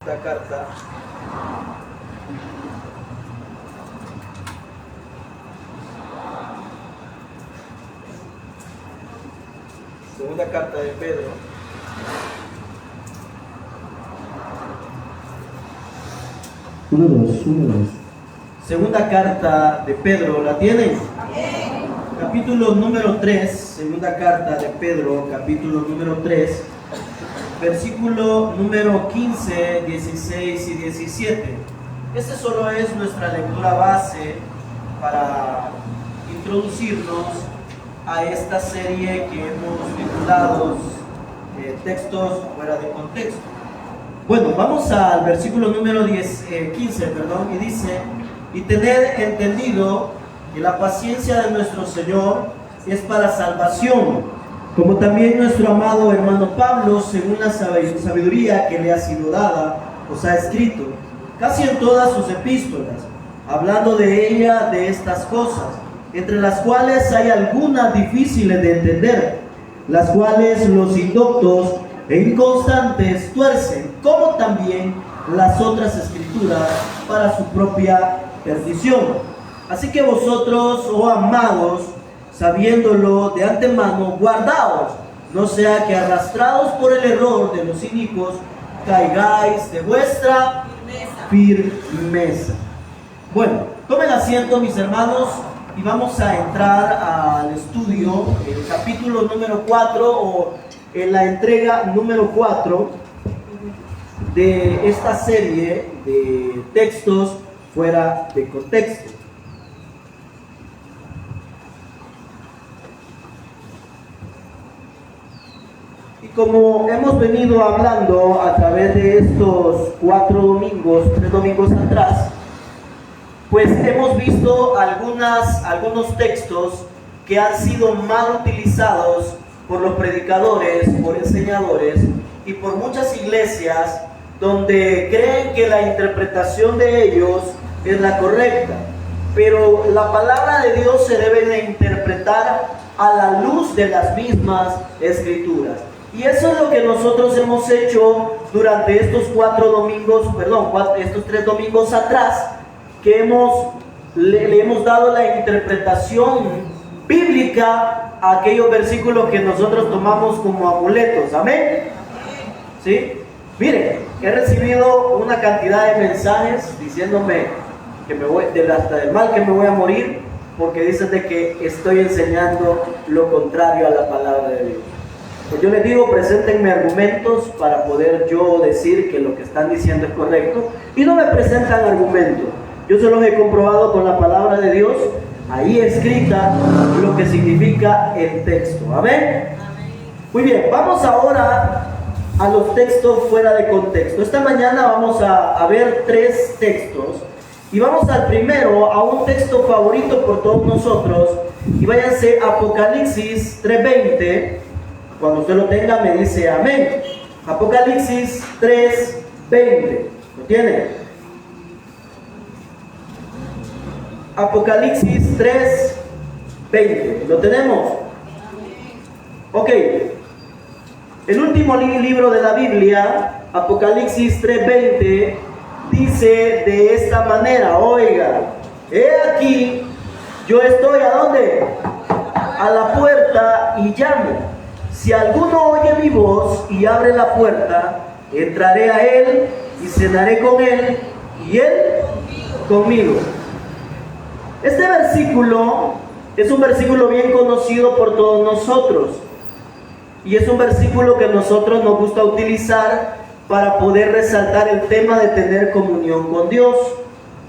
Esta carta segunda carta de Pedro, segunda carta de Pedro, ¿la tienen? Capítulo número 3, segunda carta de Pedro, capítulo número 3, versículo número 15, 16 y 17. Este solo es nuestra lectura base para introducirnos a esta serie que hemos titulado Textos fuera de contexto. Bueno, vamos al versículo número 15, y dice: y tened entendido que la paciencia de nuestro Señor es para salvación, como también nuestro amado hermano Pablo, según la sabiduría que le ha sido dada, os ha escrito, casi en todas sus epístolas, hablando de ella, de estas cosas, entre las cuales hay algunas difíciles de entender, las cuales los indoctos e inconstantes tuercen, como también las otras escrituras, para su propia perdición. Así que vosotros, oh amados, sabiéndolo de antemano, guardaos, no sea que arrastrados por el error de los inicuos, caigáis de vuestra firmeza. Bueno, tomen asiento, mis hermanos, y vamos a entrar al estudio, el capítulo número 4, o en la entrega número 4 de esta serie de textos fuera de contexto. Y como hemos venido hablando a través de estos 3 domingos atrás, pues hemos visto algunos textos que han sido mal utilizados por los predicadores, por enseñadores y por muchas iglesias, donde creen que la interpretación de ellos es la correcta. Pero la palabra de Dios se debe de interpretar a la luz de las mismas escrituras. Y eso es lo que nosotros hemos hecho durante estos 3 domingos atrás, que le hemos dado la interpretación bíblica a aquellos versículos que nosotros tomamos como amuletos. ¿Amén? ¿Sí? Miren, he recibido una cantidad de mensajes diciéndome que hasta del mal que me voy a morir, porque dicen de que estoy enseñando lo contrario a la palabra de Dios. Pues yo les digo, preséntenme argumentos para poder yo decir que lo que están diciendo es correcto, y no me presentan argumentos. Yo se los he comprobado con la palabra de Dios, ahí escrita lo que significa el texto. ¿Amén? Muy bien, vamos ahora a los textos fuera de contexto. Esta mañana vamos a ver 3 textos, y vamos al primero, a un texto favorito por todos nosotros, y váyanse a Apocalipsis 3:20. Cuando usted lo tenga me dice amén. Apocalipsis 3:20. ¿Lo tiene? Apocalipsis 3:20. ¿Lo tenemos? Ok. El último libro de la Biblia, Apocalipsis 3:20, dice de esta manera: oiga, he aquí, yo estoy ¿a dónde? A la puerta y llamo. Si alguno oye mi voz y abre la puerta, entraré a él y cenaré con él y él conmigo. Este versículo es un versículo bien conocido por todos nosotros, y es un versículo que nosotros nos gusta utilizar para poder resaltar el tema de tener comunión con Dios.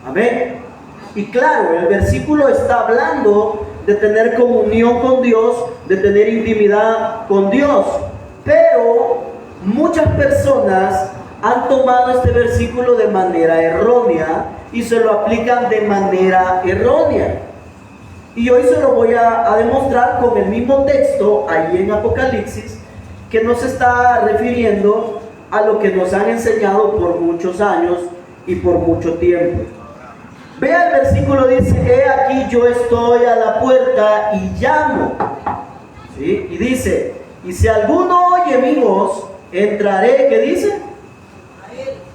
Amén. Y claro, el versículo está hablando de tener comunión con Dios, de tener intimidad con Dios. Pero muchas personas han tomado este versículo de manera errónea y se lo aplican de manera errónea. Y hoy se lo voy a demostrar con el mismo texto ahí en Apocalipsis, que nos está refiriendo a lo que nos han enseñado por muchos años y por mucho tiempo. Vea el versículo, dice: he aquí yo estoy a la puerta y llamo. ¿Sí? Y dice: y si alguno oye mi voz, entraré, ¿qué dice?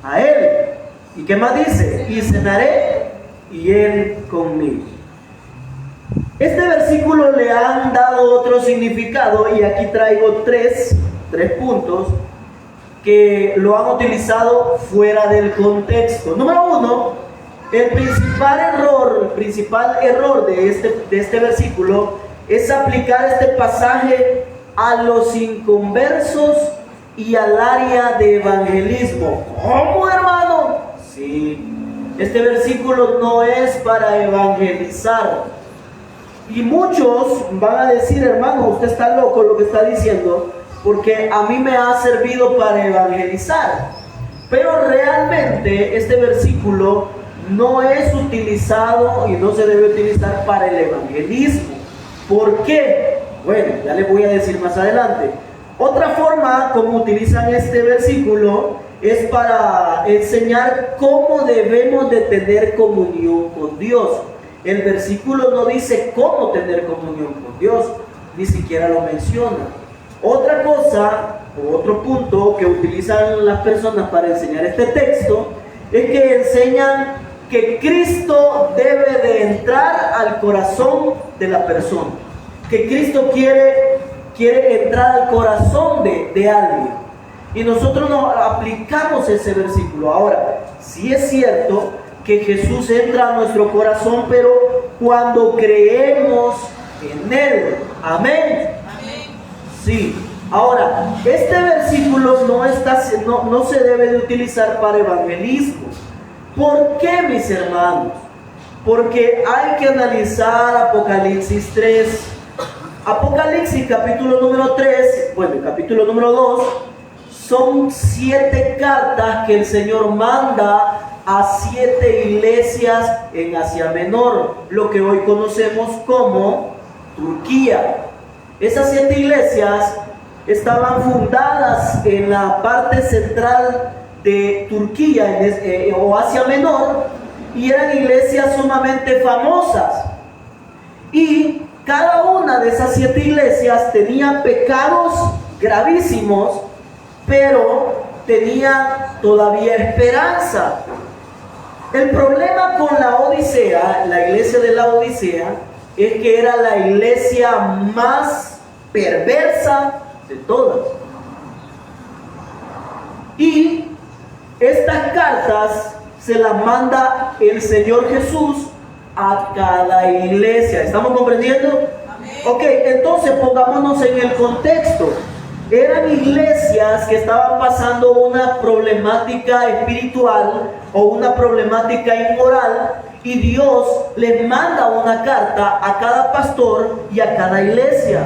A él qué más dice? Y cenaré y él conmigo. Este versículo le han dado otro significado y aquí traigo tres puntos que lo han utilizado fuera del contexto. Número uno, el principal error de este versículo es aplicar este pasaje a los inconversos y al área de evangelismo. ¿Cómo, hermano? Sí, este versículo no es para evangelizar. Y muchos van a decir, hermano, usted está loco lo que está diciendo, porque a mí me ha servido para evangelizar. Pero realmente este versículo no es utilizado y no se debe utilizar para el evangelismo. ¿Por qué? Bueno, ya les voy a decir más adelante. Otra forma como utilizan este versículo es para enseñar cómo debemos de tener comunión con Dios. El versículo no dice cómo tener comunión con Dios, ni siquiera lo menciona. Otra cosa, o otro punto que utilizan las personas para enseñar este texto, es que enseñan que Cristo debe de entrar al corazón de la persona. Que Cristo quiere entrar al corazón de alguien. Y nosotros nos aplicamos ese versículo. Ahora, sí es cierto que Jesús entra a nuestro corazón, pero cuando creemos en Él. Amén. Sí. Ahora, este versículo no se debe de utilizar para evangelismo. ¿Por qué, mis hermanos? Porque hay que analizar Apocalipsis 3. Apocalipsis capítulo número 3, capítulo número 2, son 7 cartas que el Señor manda a 7 iglesias en Asia Menor, lo que hoy conocemos como Turquía. Esas 7 iglesias estaban fundadas en la parte central de Turquía o Asia Menor, y eran iglesias sumamente famosas. Y cada una de esas 7 iglesias tenía pecados gravísimos, pero tenía todavía esperanza. El problema con la Odisea, la iglesia de la Odisea, es que era la iglesia más perversa de todas. Y estas cartas se las manda el Señor Jesús a cada iglesia. ¿Estamos comprendiendo? Amén. Ok, entonces pongámonos en el contexto. Eran iglesias que estaban pasando una problemática espiritual o una problemática inmoral, y Dios les manda una carta a cada pastor y a cada iglesia.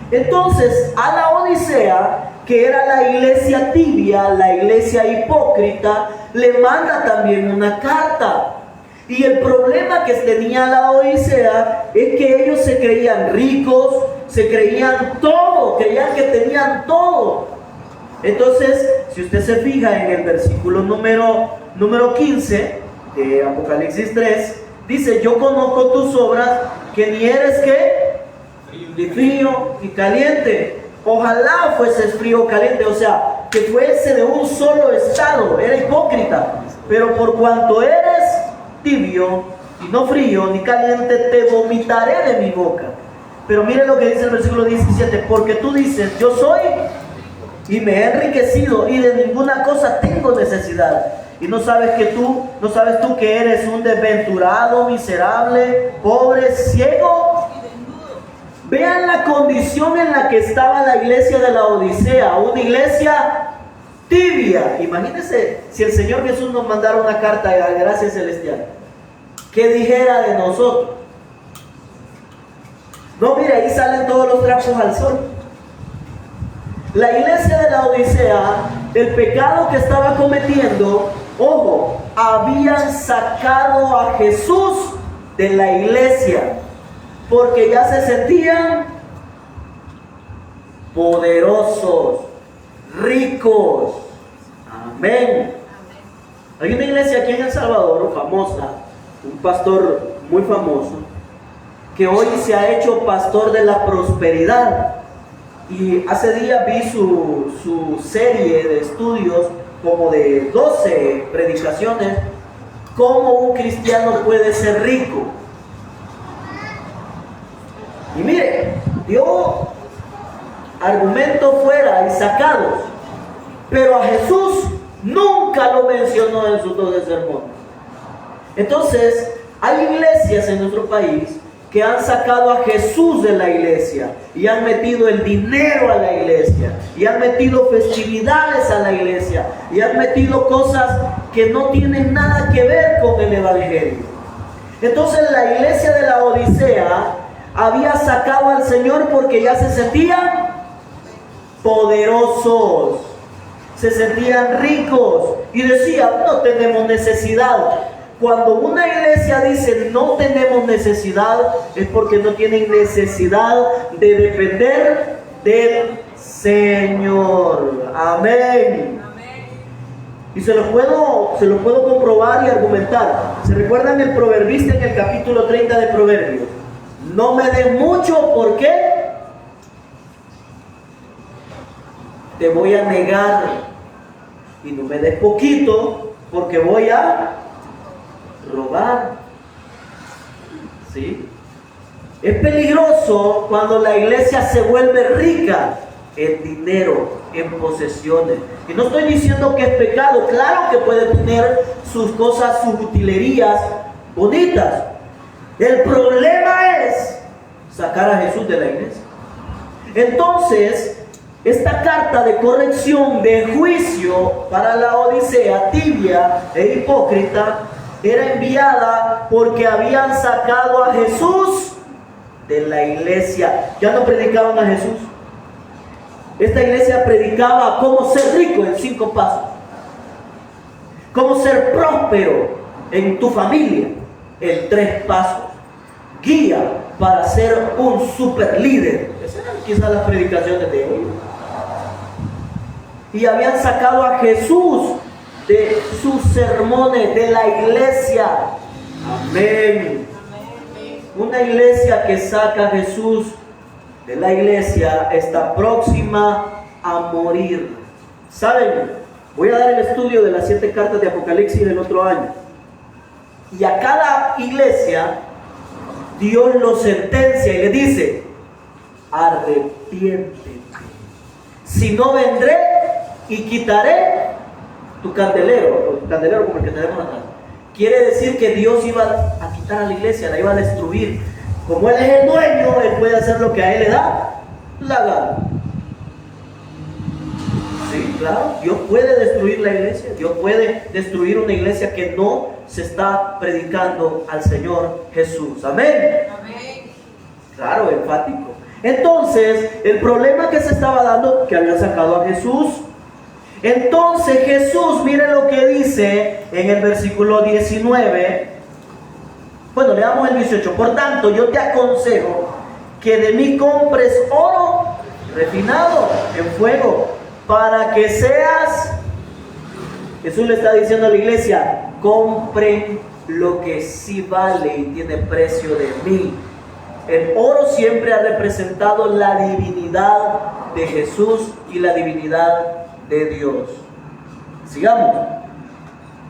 Entonces, a la Odisea, que era la iglesia tibia, la iglesia hipócrita, le manda también una carta. Y el problema que tenía la Odisea es que ellos se creían ricos, se creían todo, creían que tenían todo. Entonces, si usted se fija en el versículo número 15 de Apocalipsis 3, dice: yo conozco tus obras, que ni eres ¿qué? Ni frío ni caliente. Ojalá fueses frío o caliente, o sea, que fuese de un solo estado. Era hipócrita. Pero por cuanto eres tibio y no frío ni caliente, te vomitaré de mi boca. Pero mire lo que dice el versículo 17: porque tú dices, yo soy y me he enriquecido y de ninguna cosa tengo necesidad, y no sabes tú que eres un desventurado, miserable, pobre, ciego. Vean la condición en la que estaba la iglesia de la Odisea, una iglesia tibia. Imagínense si el Señor Jesús nos mandara una carta de gracia celestial, ¿qué dijera de nosotros? No, mire, ahí salen todos los trapos al sol. La iglesia de la Odisea, el pecado que estaba cometiendo, ojo, habían sacado a Jesús de la iglesia, porque ya se sentían poderosos, ricos. Amén. Hay una iglesia aquí en El Salvador, famosa, un pastor muy famoso, que hoy se ha hecho pastor de la prosperidad. Y hace días vi su serie de estudios, como de 12 predicaciones ¿Cómo un cristiano puede ser rico? Y mire, dio argumentos fuera y sacados, pero a Jesús nunca lo mencionó en sus 12 sermones. Entonces, hay iglesias en nuestro país que han sacado a Jesús de la iglesia y han metido el dinero a la iglesia y han metido festividades a la iglesia y han metido cosas que no tienen nada que ver con el evangelio. Entonces la iglesia de la Odisea había sacado al Señor porque ya se sentían poderosos, se sentían ricos y decían, no tenemos necesidad. Cuando una iglesia dice no tenemos necesidad, es porque no tienen necesidad de depender del Señor. Amén. Y se lo puedo comprobar y argumentar. ¿Se recuerdan el proverbista en el capítulo 30 de Proverbios? No me des mucho, ¿por qué? Te voy a negar. Y no me des poquito, porque voy a robar. ¿Sí? Es peligroso cuando la iglesia se vuelve rica en dinero, en posesiones. Y no estoy diciendo que es pecado, claro que puede tener sus cosas, sus utilerías bonitas. El problema es sacar a Jesús de la iglesia. Entonces, esta carta de corrección, de juicio para la Odisea tibia e hipócrita, era enviada porque habían sacado a Jesús de la iglesia. Ya no predicaban a Jesús. Esta iglesia predicaba cómo ser rico en 5 pasos, cómo ser próspero en tu familia en 3 pasos, guía para ser un super líder. Esas eran quizás las predicaciones de ellos. Y habían sacado a Jesús de sus sermones, de la iglesia. Amén. Una iglesia que saca a Jesús de la iglesia está próxima a morir. ¿Saben? Voy a dar el estudio de las 7 cartas de Apocalipsis del otro año. Y a cada iglesia Dios lo sentencia y le dice: arrepiéntete, si no vendré y quitaré tu candelero como el que tenemos atrás. Quiere decir que Dios iba a quitar a la iglesia, la iba a destruir. Como Él es el dueño, Él puede hacer lo que a Él le da la gana. Sí, claro, Dios puede destruir la iglesia. Dios puede destruir una iglesia que no se está predicando al Señor Jesús. Amén. Amén. Claro, enfático. Entonces, el problema que se estaba dando, que había sacado a Jesús. Entonces Jesús, miren lo que dice en el versículo 19. Bueno, leamos el 18. Por tanto, yo te aconsejo que de mí compres oro refinado en fuego, para que seas... Jesús le está diciendo a la iglesia: compren lo que sí vale y tiene precio de mí. El oro siempre ha representado la divinidad de Jesús y la divinidad de Dios. Sigamos.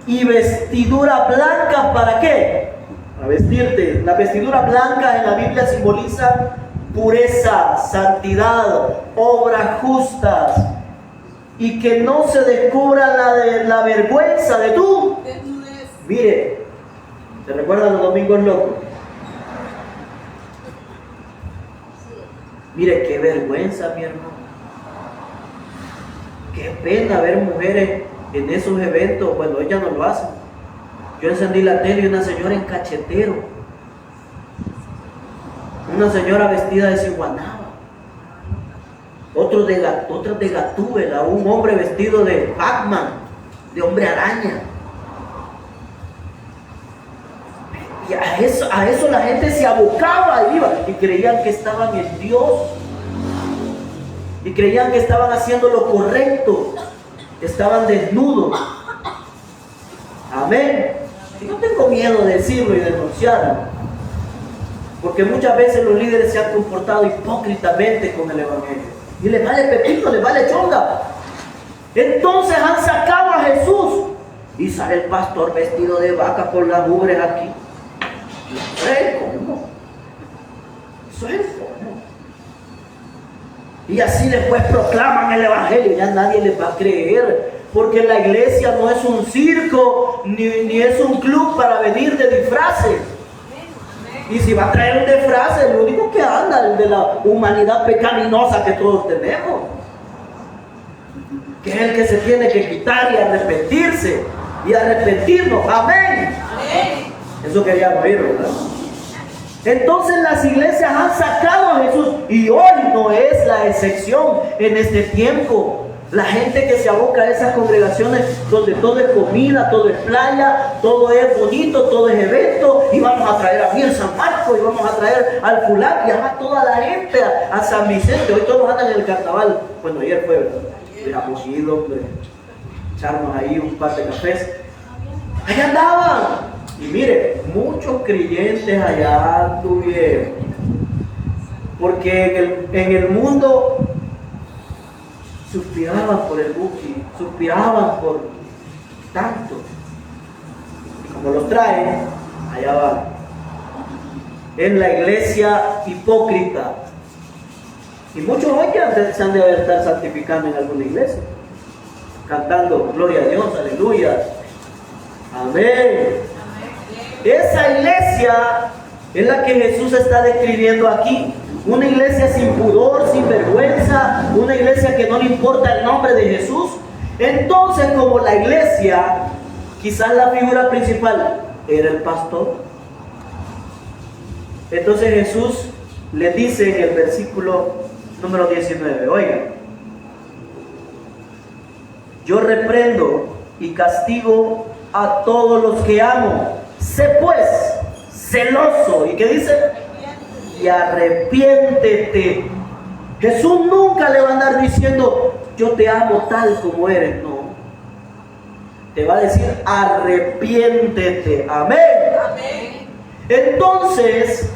Y vestidura blanca, ¿para qué? Para vestirte. La vestidura blanca en la Biblia simboliza pureza, santidad, obras justas, y que no se descubra la vergüenza de tu desnudez. Mire, ¿se recuerdan los domingos locos? Mire, qué vergüenza, mi hermano. Qué pena ver mujeres en esos eventos. Bueno, ellas no lo hacen. Yo encendí la tele y una señora en cachetero, una señora vestida de ciguanaba, otra de Gatúbela, un hombre vestido de Batman, de hombre araña. Y a eso la gente se abocaba y iba, y creían que estaban en Dios, y creían que estaban haciendo lo correcto, estaban desnudos. Amén. Y no tengo miedo de decirlo y denunciarlo, porque muchas veces los líderes se han comportado hipócritamente con el evangelio y les vale pepito, les vale chonga. Entonces han sacado a Jesús Y sale el pastor vestido de vaca con las ubres aquí. Eso es el colmo. Eso es el colmo. Y así después proclaman el evangelio. Ya nadie les va a creer. Porque la iglesia no es un circo, ni es un club para venir de disfraces. Y si va a traer un disfraz, el único que anda, el de la humanidad pecaminosa que todos tenemos. Que es el que se tiene que quitar y arrepentirse. Y arrepentirnos. Amén. Amén. Eso queríamos oír, ¿verdad? Entonces las iglesias han sacado a Jesús. Y hoy no es la excepción en este tiempo. La gente que se aboca a esas congregaciones donde todo es comida, todo es playa, todo es bonito, todo es evento, y vamos a traer a mí San Marcos, y vamos a traer al fulano, y a toda la gente a San Vicente. Hoy todos andan en el carnaval. Bueno, ayer fue, ¿verdad? Hubiéramos ido, hombre, echarnos ahí un par de cafés. Allá andaban. Y mire, muchos creyentes allá tuvieron. Porque en el mundo suspiraban por el Buki, suspiraban por tanto. Y como los traen, allá van. Es la iglesia hipócrita. Y muchos hoy ya se han de estar santificando en alguna iglesia, cantando gloria a Dios, aleluya, amén. Esa iglesia es la que Jesús está describiendo aquí. Una iglesia sin pudor, sin vergüenza, una iglesia que no le importa el nombre de Jesús. Entonces, como la iglesia, quizás la figura principal era el pastor. Entonces Jesús le dice en el versículo número 19, oiga, yo reprendo y castigo a todos los que amo. Sé pues celoso. ¿Y qué dice? Y arrepiéntete. Jesús nunca le va a andar diciendo yo te amo tal como eres, no. Te va a decir arrepiéntete. Amén. Amén. Entonces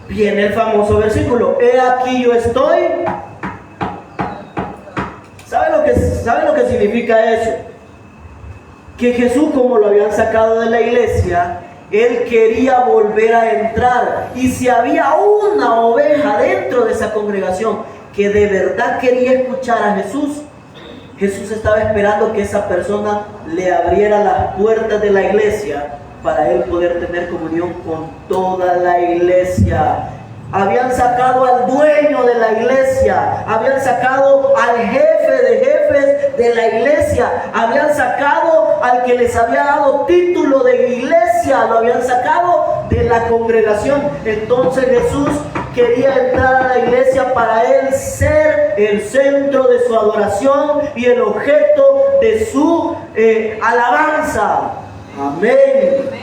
viene el famoso versículo, he aquí yo estoy. ¿Sabe lo que significa eso? Que Jesús, como lo habían sacado de la iglesia, él quería volver a entrar. Y si había una oveja dentro de esa congregación que de verdad quería escuchar a Jesús, Jesús estaba esperando que esa persona le abriera las puertas de la iglesia para él poder tener comunión con toda la iglesia. Habían sacado al dueño de la iglesia, habían sacado al jefe de jefes de la iglesia, habían sacado al que les había dado título de iglesia, lo habían sacado de la congregación. Entonces Jesús quería entrar a la iglesia para él ser el centro de su adoración y el objeto de su alabanza. Amén.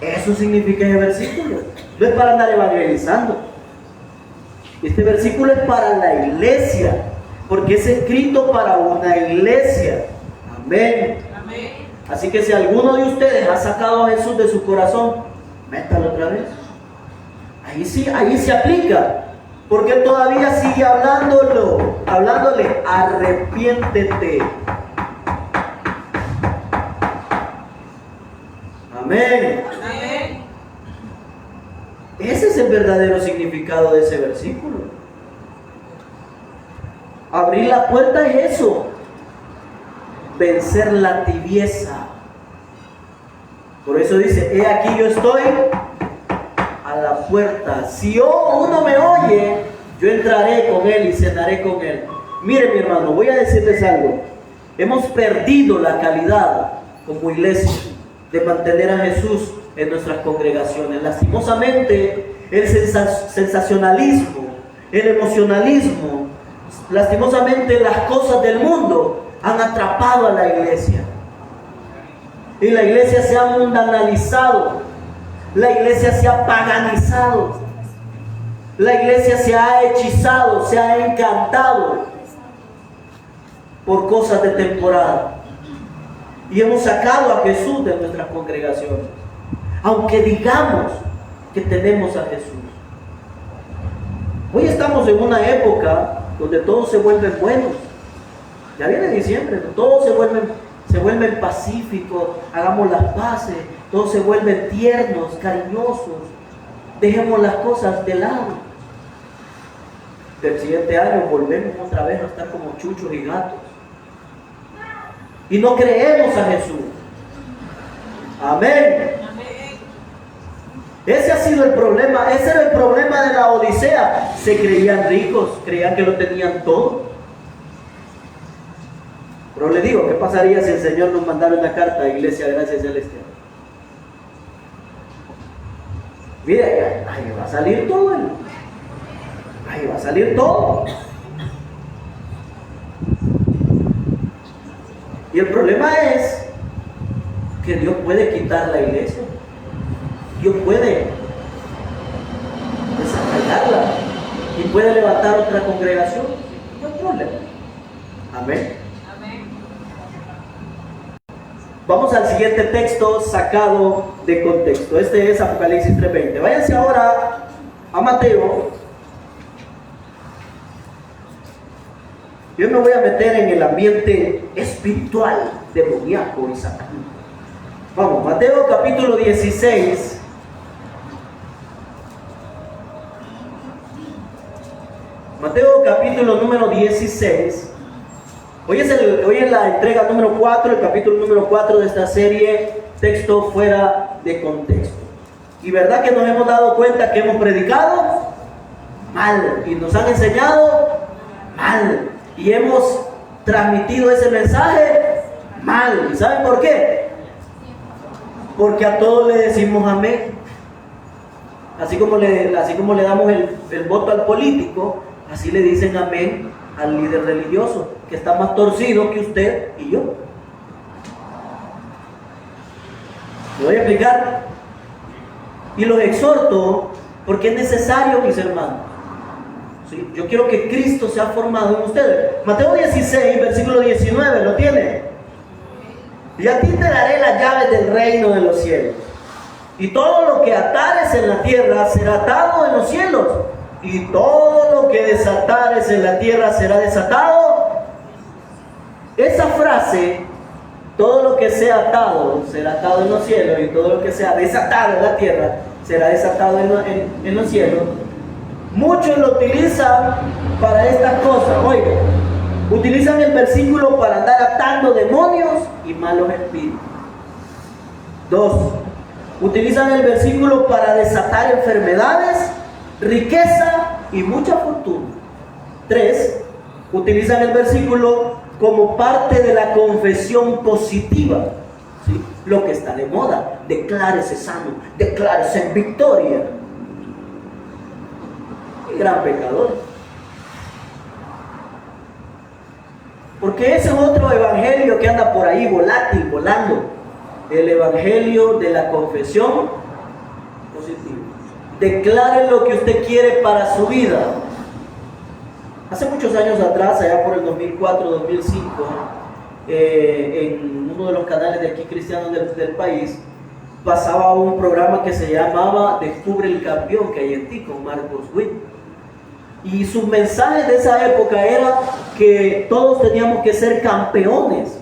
Eso significa ese versículo. No es para andar evangelizando. Este versículo es para la iglesia, porque es escrito para una iglesia. Amén. Amén. Así que si alguno de ustedes ha sacado a Jesús de su corazón, métalo otra vez. Ahí se aplica, porque él todavía sigue hablándole, arrepiéntete. Amén. Amén. Ese es el verdadero significado de ese versículo. Abrir la puerta es eso. Vencer la tibieza. Por eso dice, he aquí yo estoy a la puerta. Si uno me oye, yo entraré con él y cenaré con él. Mire, mi hermano, voy a decirles algo. Hemos perdido la calidad como iglesia de mantener a Jesús en nuestras congregaciones. Lastimosamente, el sensacionalismo, el emocionalismo, lastimosamente las cosas del mundo han atrapado a la iglesia. Y la iglesia se ha mundanalizado, la iglesia se ha paganizado, la iglesia se ha hechizado, se ha encantado por cosas de temporada. Y hemos sacado a Jesús de nuestras congregaciones, aunque digamos que tenemos a Jesús. Hoy estamos en una época donde todos se vuelven buenos. Ya viene diciembre, todos se vuelven pacíficos, hagamos las paces, todos se vuelven tiernos, cariñosos, dejemos las cosas de lado. Del siguiente año volvemos otra vez a estar como chuchos y gatos. Y no creemos a Jesús. Amén. Ese ha sido el problema, ese era el problema de la Odisea. Se creían ricos, creían que lo tenían todo. Pero le digo, ¿qué pasaría si el Señor nos mandara una carta a Iglesia Gracia Celestial? Mira, ahí va a salir todo. Ahí va a salir todo. Y el problema es que Dios puede quitar la iglesia. Dios puede desarrollarla y puede levantar otra congregación. No hay problema. Amén. Amén. Vamos al siguiente texto sacado de contexto. Este es Apocalipsis 3:20. Váyanse ahora a Mateo. Yo me voy a meter en el ambiente espiritual, demoníaco y satánico. Vamos, Mateo capítulo 16. Mateo capítulo número 16. Hoy es la entrega número 4, el capítulo número 4 de esta serie, texto fuera de contexto. Y verdad que nos hemos dado cuenta que hemos predicado mal y nos han enseñado mal. Y hemos transmitido ese mensaje mal. ¿Y saben por qué? Porque a todos le decimos amén. Así como le damos el voto al político, así le dicen amén al líder religioso, que está más torcido que usted y yo. ¿Me voy a explicar? Y los exhorto porque es necesario, mis hermanos. ¿Sí? Yo quiero que Cristo sea formado en ustedes. Mateo 16, versículo 19, ¿lo tiene? Y a ti te daré las llaves del reino de los cielos. Y todo lo que atares en la tierra será atado en los cielos. Y todo lo que desatares en la tierra será desatado. Esa frase, todo lo que sea atado será atado en los cielos, y todo lo que sea desatado en la tierra será desatado en los cielos. Muchos lo utilizan para estas cosas. Oigan, utilizan el versículo para andar atando demonios y malos espíritus. 2. Utilizan el versículo para desatar enfermedades, riqueza y mucha fortuna. 3. Utilizan el versículo como parte de la confesión positiva. ¿Sí? Lo que está de moda. Declárese sano, declárese en victoria. Gran pecador, porque ese es otro evangelio que anda por ahí volátil, volando, el evangelio de la confesión positiva. Declare lo que usted quiere para su vida. Hace muchos años atrás, allá por el 2004-2005, en uno de los canales de aquí cristianos del país, pasaba un programa que se llamaba Descubre el Campeón que hay en ti, con Marcos Witt. Y sus mensajes de esa época era que todos teníamos que ser campeones,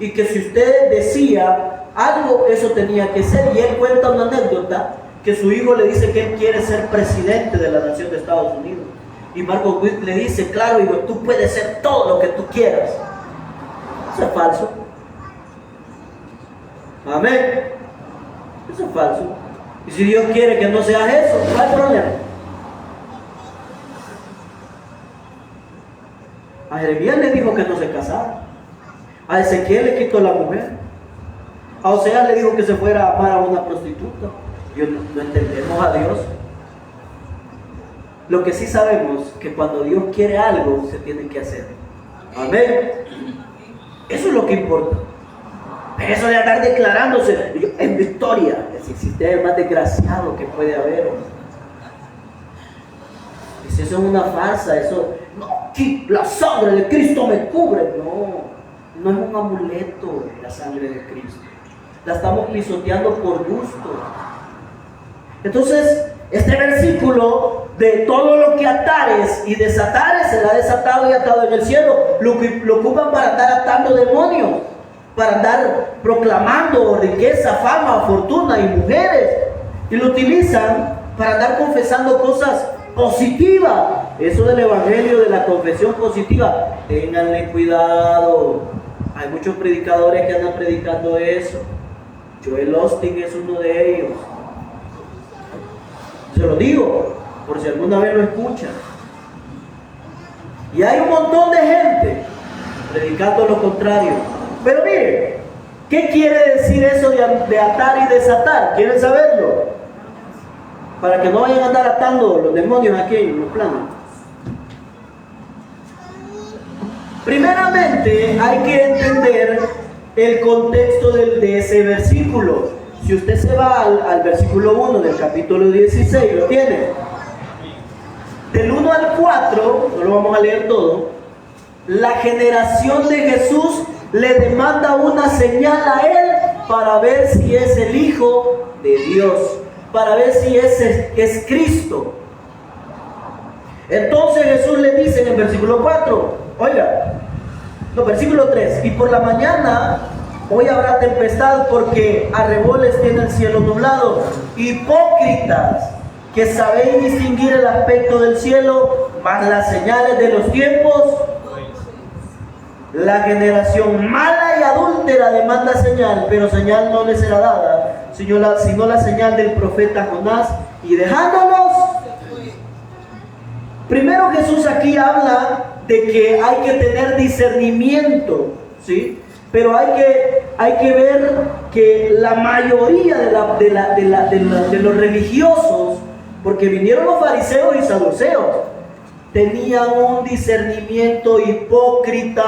y que si usted decía algo, eso tenía que ser. Y él cuenta una anécdota, que su hijo le dice que él quiere ser presidente de la nación de Estados Unidos, y Marcos Witt le dice: claro, hijo, tú puedes ser todo lo que tú quieras. Eso es falso. Amén. Eso es falso. Y si Dios quiere que no seas eso, no hay problema. A Jeremías le dijo que no se casara. A Ezequiel le quitó la mujer. A Oseas le dijo que se fuera a amar a una prostituta. No entendemos a Dios. Lo que sí sabemos es que cuando Dios quiere algo, se tiene que hacer. Amén. Eso es lo que importa. Eso de andar declarándose en victoria, es el sistema más desgraciado que puede haber. Eso es una farsa. Eso, no, la sangre de Cristo me cubre. No es un amuleto la sangre de Cristo. La estamos pisoteando por gusto. Entonces, este versículo de todo lo que atares y desatares será desatado y atado en el cielo, lo ocupan para estar atando demonios. para andar proclamando riqueza, fama, fortuna y mujeres. Y lo utilizan para andar confesando cosas positivas. Eso del evangelio, de la confesión positiva, ténganle cuidado. Hay muchos predicadores que andan predicando eso. Joel Osteen es uno de ellos. Se lo digo, por si alguna vez lo escuchan. Y hay un montón de gente predicando lo contrario. Pero miren, ¿qué quiere decir eso de atar y desatar? ¿Quieren saberlo? Para que no vayan a andar atando los demonios aquí en los planos. Primeramente, hay que entender el contexto de ese versículo. Si usted se va al versículo 1 del capítulo 16, ¿lo tiene? Del 1 al 4, no lo vamos a leer todo, la generación de Jesús le demanda una señal a él para ver si es el Hijo de Dios, para ver si es Cristo. Entonces Jesús le dice en el versículo 4, oiga, no, versículo 3, y por la mañana hoy habrá tempestad porque arreboles tiene el cielo nublado. Hipócritas, que sabéis distinguir el aspecto del cielo, mas las señales de los tiempos. La generación mala y adúltera demanda señal, pero señal no le será dada, sino la señal del profeta Jonás. Y dejándonos, primero Jesús aquí habla de que hay que tener discernimiento, ¿sí? Pero hay que ver que la mayoría de los religiosos, porque vinieron los fariseos y saduceos, tenían un discernimiento hipócrita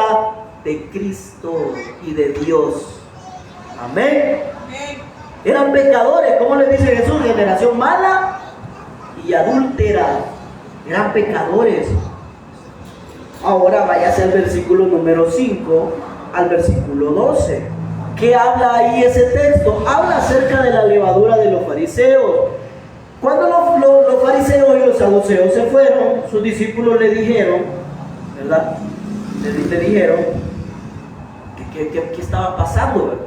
de Cristo y de Dios. Amén. Eran pecadores, ¿cómo les dice Jesús? Generación mala y adúltera. Eran pecadores. Ahora váyase al versículo número 5 al versículo 12. ¿Qué habla ahí ese texto? Habla acerca de la levadura de los fariseos. Cuando los fariseos y los saduceos se fueron, sus discípulos le dijeron, ¿verdad? Le dijeron ¿qué estaba pasando, ¿verdad?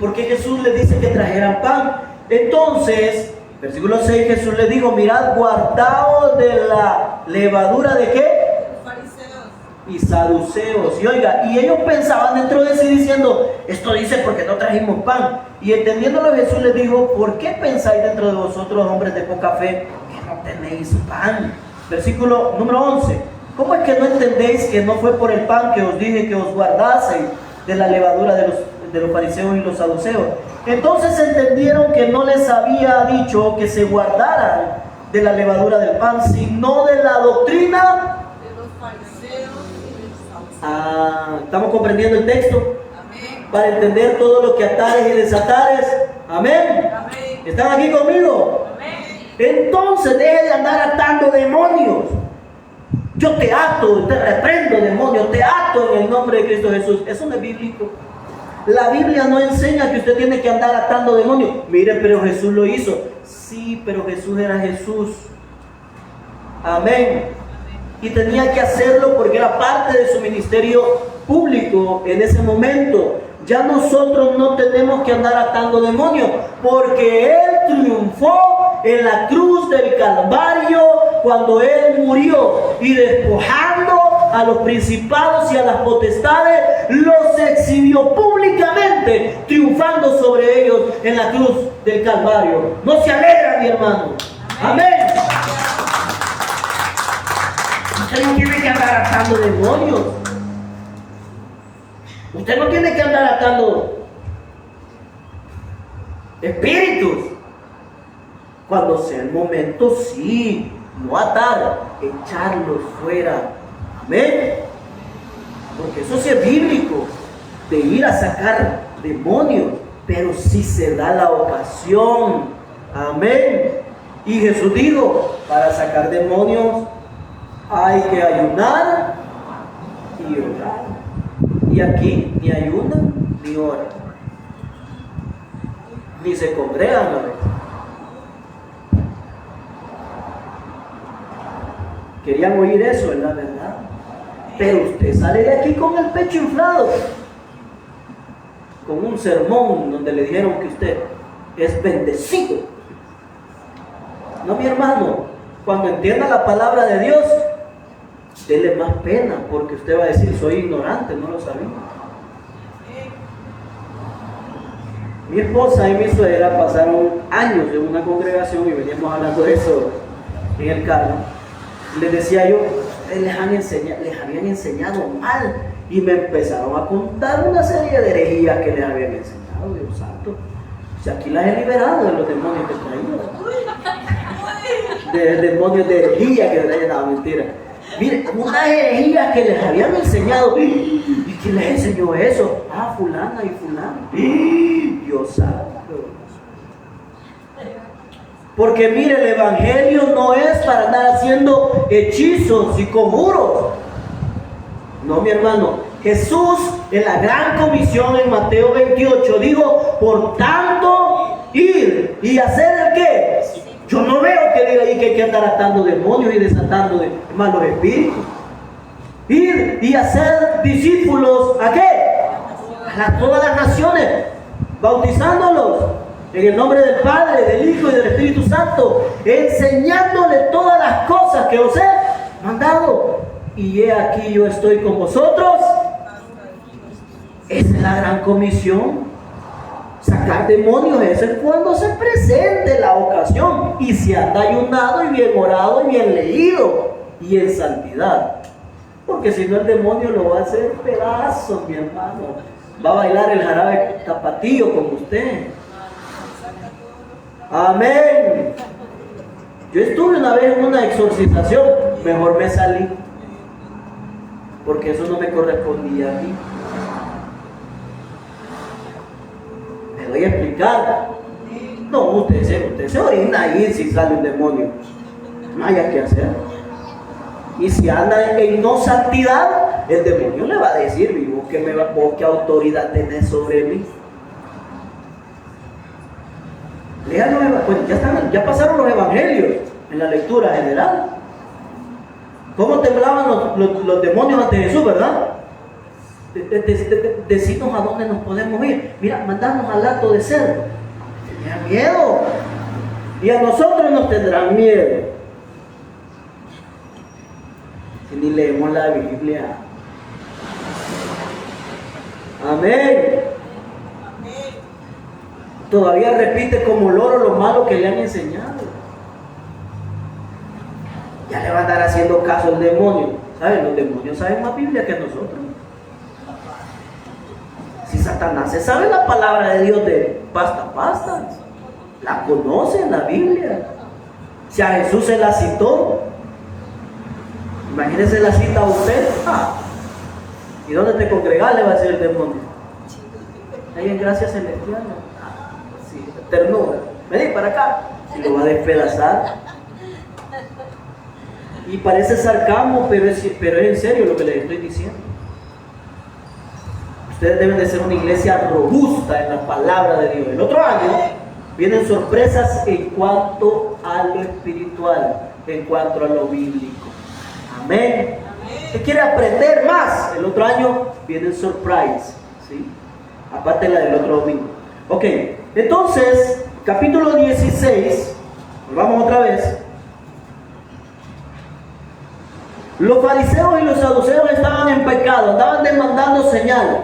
Porque Jesús les dice que trajeran pan. Entonces, versículo 6, Jesús les dijo, mirad, guardaos de la levadura de ¿qué? Fariseos y saduceos. Y oiga, y ellos pensaban dentro de sí diciendo, esto dice porque no trajimos pan. Y entendiéndolo, Jesús les dijo, ¿por qué pensáis dentro de vosotros, hombres de poca fe, que no tenéis pan? Versículo número 11. ¿Cómo es que no entendéis que no fue por el pan que os dije que os guardaseis de la levadura de los fariseos y los saduceos? Entonces entendieron que no les había dicho que se guardaran de la levadura del pan, sino de la doctrina de los fariseos y los saduceos. ¿Estamos comprendiendo el texto? Para entender todo lo que atares y desatares. Amén. Amén. ¿Están aquí conmigo? Amén. Entonces deje de andar atando demonios. Yo te ato, te reprendo demonios, te ato en el nombre de Cristo Jesús. Eso no es bíblico. La Biblia no enseña que usted tiene que andar atando demonios. Mire, pero Jesús lo hizo. Sí, pero Jesús era Jesús. Amén. Y tenía que hacerlo porque era parte de su ministerio público en ese momento. Ya nosotros no tenemos que andar atando demonios, porque Él triunfó en la cruz del Calvario cuando Él murió, y despojando a los principados y a las potestades, los exhibió públicamente, triunfando sobre ellos en la cruz del Calvario. ¿No se alegra, mi hermano? Amén. Usted no tiene que andar atando demonios. Usted no tiene que andar atando espíritus. Cuando sea el momento, sí, no atar, echarlos fuera. Amén. Porque eso sí es bíblico, de ir a sacar demonios, pero si se da la ocasión. Amén. Y Jesús dijo, para sacar demonios hay que ayunar y orar. Y aquí ni ayunan ni oran, ni se congregan a veces. Querían oír eso, es la verdad. Pero usted sale de aquí con el pecho inflado, con un sermón donde le dijeron que usted es bendecido. No, mi hermano, cuando entienda la palabra de Dios, dele más pena, porque usted va a decir, soy ignorante, no lo sabía. Mi esposa y mi suegra pasaron años en una congregación y veníamos hablando de eso en el carro. Les decía yo, les habían enseñado mal y me empezaron a contar una serie de herejías que les habían enseñado. Dios santo, si aquí las he liberado de los demonios que traían, de demonios de herejía que traían, no, mentira. Mire, unas herejías que les habían enseñado. ¿Y quién les enseñó eso? Ah, fulana y fulano. Dios santo. Porque mire, el evangelio no es para andar haciendo hechizos y conjuros. No, mi hermano. Jesús en la gran comisión en Mateo 28 dijo, por tanto, ir y hacer el qué. Yo no veo que diga ahí que hay que andar atando demonios y desatando de malos espíritus. Ir y hacer discípulos, ¿a qué? A todas las naciones, bautizándolos en el nombre del Padre, del Hijo y del Espíritu Santo, enseñándole todas las cosas que os he mandado. Y he aquí yo estoy con vosotros. Esa es la gran comisión. Sacar demonios, eso es cuando se presente la ocasión y se anda ayunado y bien orado y bien leído y en santidad. Porque si no, el demonio lo va a hacer pedazos, mi hermano. Va a bailar el jarabe tapatío con usted. Amén. Yo estuve una vez en una exorcización, mejor me salí, porque eso no me correspondía a mí. Me voy a explicar. No, usted se orina ahí si sale un demonio. No haya que hacer. Y si anda en no santidad, el demonio le va a decir, vos qué autoridad tenés sobre mí. Pues ya pasaron los evangelios en la lectura general. ¿Cómo temblaban los demonios ante Jesús, verdad? Decirnos a dónde nos podemos ir. Mira, mandarnos al acto de cerdo. Tenía miedo. Y a nosotros nos tendrán miedo. Si ni leemos la Biblia. Amén. Todavía repite como loro lo malo que le han enseñado. Ya le va a estar haciendo caso al demonio. ¿Saben? Los demonios saben más Biblia que nosotros. Si Satanás se sabe la palabra de Dios de pasta a pasta, la conoce en la Biblia. Si a Jesús se la citó, imagínese la cita a usted. ¿Y dónde te congregas? Le va a decir el demonio. Ahí en gracia celestial. Sí, ternura. Vení para acá. Y lo va a despedazar. Y parece sarcasmo, pero es en serio lo que les estoy diciendo. Ustedes deben de ser una iglesia robusta en la palabra de Dios. El otro año vienen sorpresas en cuanto a lo espiritual, en cuanto a lo bíblico. Amén. ¿Usted quiere aprender más? El otro año vienen surprise, ¿sí? Aparte de la del otro domingo. Ok, entonces, capítulo 16, vamos otra vez. Los fariseos y los saduceos estaban en pecado, andaban demandando señal.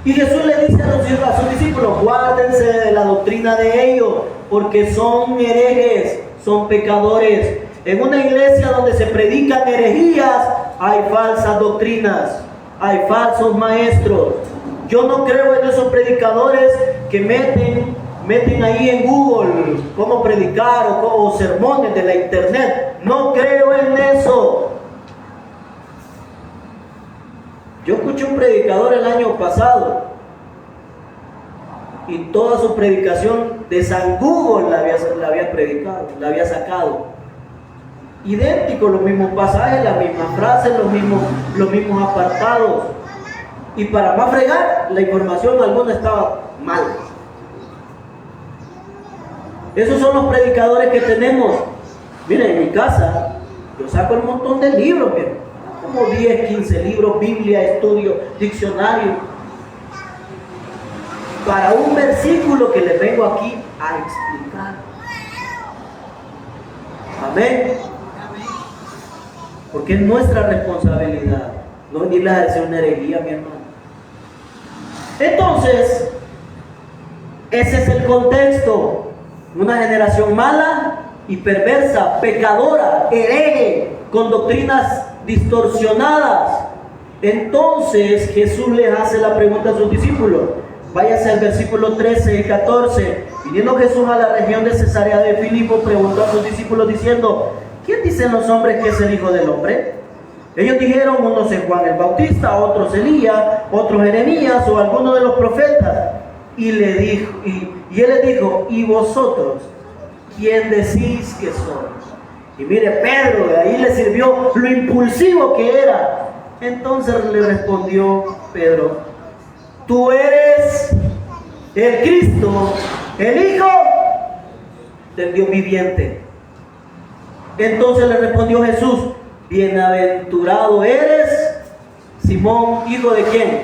Y Jesús le dice a sus discípulos, guárdense de la doctrina de ellos, porque son herejes, son pecadores. En una iglesia donde se predican herejías, hay falsas doctrinas, hay falsos maestros. Yo no creo en esos predicadores que meten ahí en Google cómo predicar o sermones de la internet. No creo en eso. Yo escuché un predicador el año pasado y toda su predicación de San Google la había predicado, la había sacado. Idéntico, los mismos pasajes, las mismas frases, los mismos apartados. Y para más fregar, la información alguna estaba mal. Esos son los predicadores que tenemos. Miren, en mi casa, yo saco un montón de libros, miren. Como 10, 15 libros, Biblia, estudio, diccionario. para un versículo que les vengo aquí a explicar. Amén. Porque es nuestra responsabilidad. No venirles a decir una herejía, mi hermano. Entonces, ese es el contexto. Una generación mala y perversa, pecadora, hereje, con doctrinas distorsionadas. Entonces Jesús les hace la pregunta a sus discípulos. Váyase al versículo 13 y 14. Viniendo Jesús a la región de Cesarea de Filipo, preguntó a sus discípulos diciendo: ¿quién dicen los hombres que es el Hijo del Hombre? Ellos dijeron: unos es Juan el Bautista, otros Elías, otros Jeremías o alguno de los profetas. Y él les dijo: ¿y vosotros quién decís que soy? Y mire, Pedro de ahí le sirvió lo impulsivo que era. Entonces le respondió Pedro: tú eres el Cristo, el Hijo del Dios viviente. Entonces le respondió Jesús: bienaventurado eres, Simón, hijo de quién,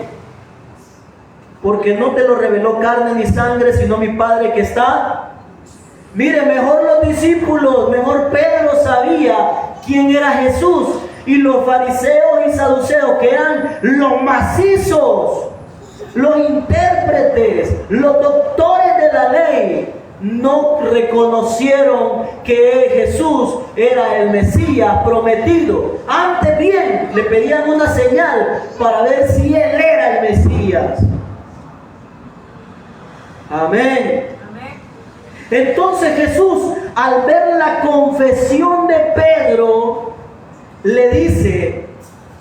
porque no te lo reveló carne ni sangre, sino mi Padre que está. Mire, mejor los discípulos, mejor Pedro sabía quién era Jesús. Y los fariseos y saduceos, que eran los macizos, los intérpretes, los doctores de la ley, no reconocieron que Jesús era el Mesías prometido. Antes bien, le pedían una señal para ver si él era el Mesías. Amén. Entonces Jesús, al ver la confesión de Pedro, le dice: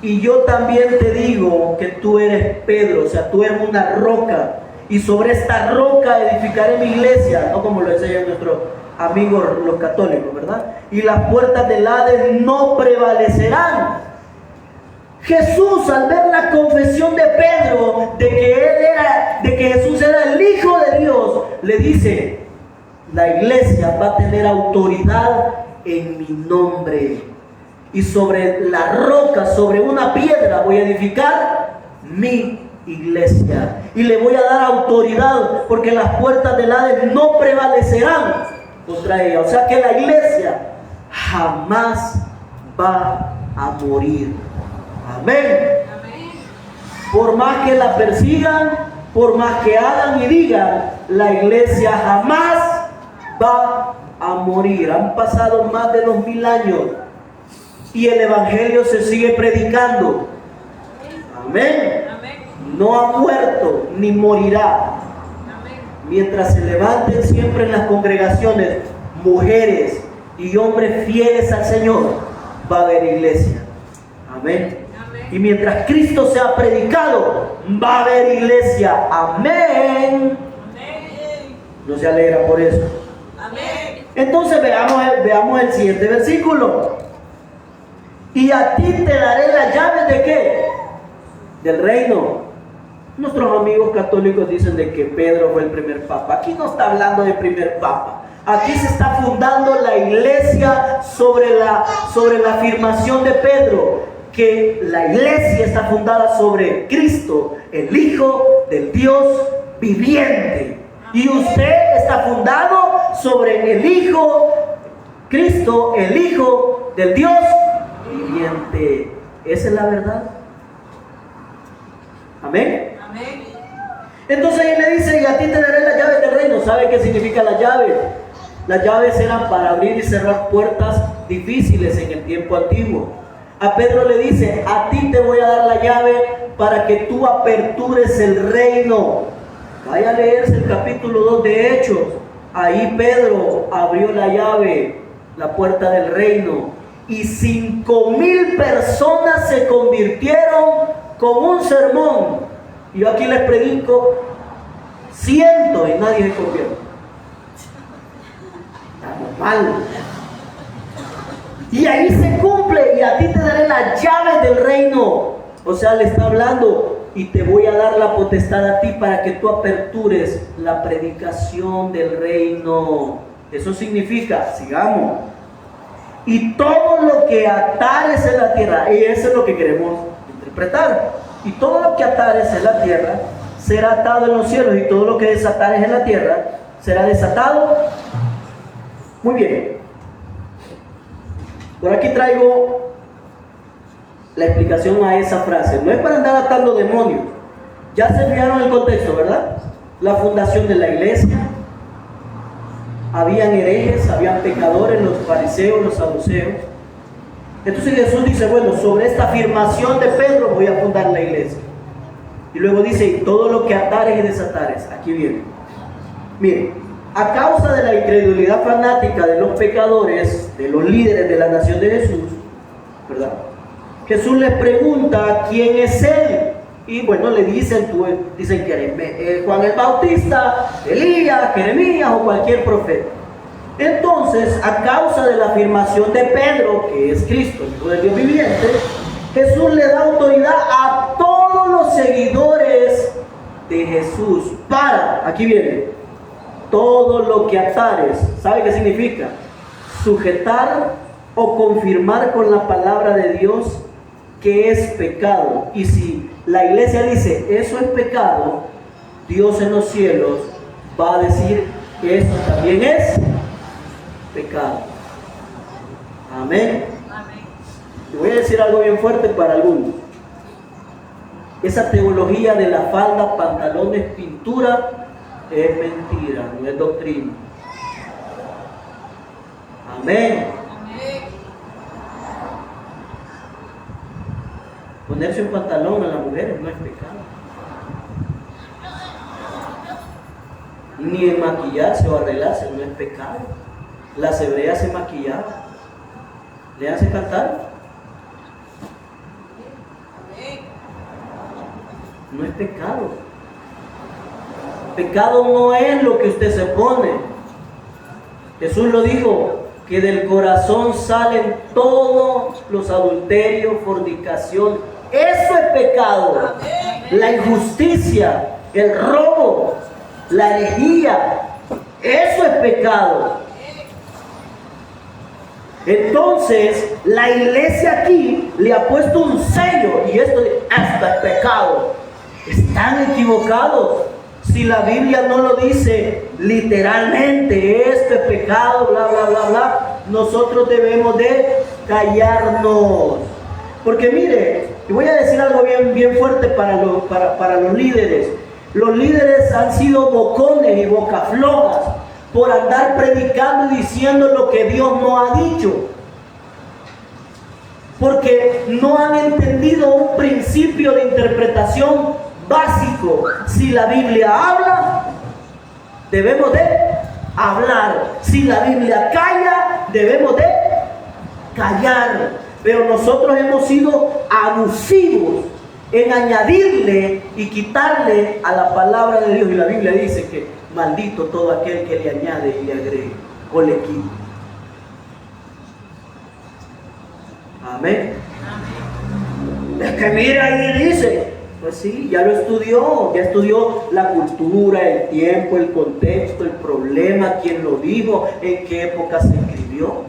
y yo también te digo que tú eres Pedro, o sea, tú eres una roca, y sobre esta roca edificaré mi iglesia, no como lo enseñan nuestros amigos los católicos, ¿verdad? Y las puertas del Hades no prevalecerán. Jesús, al ver la confesión de Pedro de que Jesús era el Hijo de Dios, le dice: la iglesia va a tener autoridad en mi nombre, y sobre la roca, sobre una piedra, voy a edificar mi iglesia, y le voy a dar autoridad, porque las puertas del Hades no prevalecerán contra ella. O sea que la iglesia jamás va a morir. Amén. Por más que la persigan, por más que hagan y digan, la iglesia jamás va a morir. Han pasado más de 2000 años y el evangelio se sigue predicando. Amén. No ha muerto ni morirá. Mientras se levanten siempre en las congregaciones mujeres y hombres fieles al Señor, va a haber iglesia. Amén. Y mientras Cristo sea predicado, va a haber iglesia. Amén. ¿No se alegra por eso? Amén. Entonces veamos el siguiente versículo. Y a ti te daré las llaves ¿de qué? Del reino. Nuestros amigos católicos dicen de que Pedro fue el primer papa. Aquí no está hablando de primer papa. Aquí se está fundando la iglesia sobre la afirmación de Pedro, que la iglesia está fundada sobre Cristo, el Hijo del Dios viviente. Y usted está fundado sobre el Hijo, Cristo, el Hijo del Dios viviente. Esa es la verdad. Amén. Amén. Entonces él le dice: y a ti te daré las llaves del reino. ¿Sabe qué significa las llaves? Las llaves eran para abrir y cerrar puertas difíciles en el tiempo antiguo. A Pedro le dice: a ti te voy a dar la llave para que tú apertures el reino. Vaya a leerse el capítulo 2 de Hechos. Ahí Pedro abrió la llave, la puerta del reino, y 5,000 personas se convirtieron con un sermón. Y yo aquí les predico 100 y nadie se convierte. Estamos mal. Y ahí se cumple: y a ti te daré las llaves del reino. O sea, le está hablando: y te voy a dar la potestad a ti para que tú apertures la predicación del reino. Eso significa, sigamos, y todo lo que atares en la tierra, y eso es lo que queremos interpretar, y todo lo que atares en la tierra será atado en los cielos, y todo lo que desatares en la tierra será desatado. Muy bien. Por aquí traigo la explicación a esa frase. No es para andar atando demonios. Ya se fijaron el contexto, ¿verdad? La fundación de la iglesia. Habían herejes, habían pecadores, los fariseos, los saduceos. Entonces Jesús dice, bueno, sobre esta afirmación de Pedro voy a fundar la iglesia. Y luego dice, y todo lo que atares y desatares. Aquí viene. Miren, a causa de la incredulidad fanática de los pecadores, de los líderes de la nación de Jesús, ¿verdad? Jesús les pregunta quién es él. Y bueno, le dicen que eres Juan el Bautista, Elías, Jeremías o cualquier profeta. Entonces, a causa de la afirmación de Pedro, que es Cristo, el Hijo del Dios viviente, Jesús le da autoridad a todos los seguidores de Jesús para, aquí viene, todo lo que atares. ¿Sabe qué significa? Sujetar o confirmar con la palabra de Dios que es pecado. Y si la iglesia dice eso es pecado, Dios en los cielos va a decir que eso también es pecado. Amén. Amén. Te voy a decir algo bien fuerte para algunos. Esa teología de la falda, pantalones, pintura es mentira, no es doctrina. Amén. Ponerse un pantalón a las mujeres no es pecado. Ni en maquillarse o arreglarse no es pecado. Las hebreas se maquillaban. ¿Le hace cantar? No es pecado. Pecado no es lo que usted se pone. Jesús lo dijo, que del corazón salen todos los adulterios, fornicación. Eso es pecado. La injusticia, el robo, la herejía, eso es pecado. Entonces, la iglesia aquí le ha puesto un sello, y esto es pecado. Están equivocados. Si la Biblia no lo dice literalmente, esto es pecado, bla, bla, bla, bla, nosotros debemos de callarnos. Porque mire, y voy a decir algo bien fuerte para los líderes. Los líderes han sido bocones y bocaflojas por andar predicando y diciendo lo que Dios no ha dicho. Porque no han entendido un principio de interpretación básico. Si la Biblia habla, debemos de hablar. Si la Biblia calla, debemos de callar. Pero nosotros hemos sido abusivos en añadirle y quitarle a la palabra de Dios. Y la Biblia dice que maldito todo aquel que le añade y le agregue o le quite. Amén. Es que mira, ahí dice. Pues sí, ya lo estudió, ya estudió la cultura, el tiempo, el contexto, el problema, quién lo dijo, en qué época se escribió.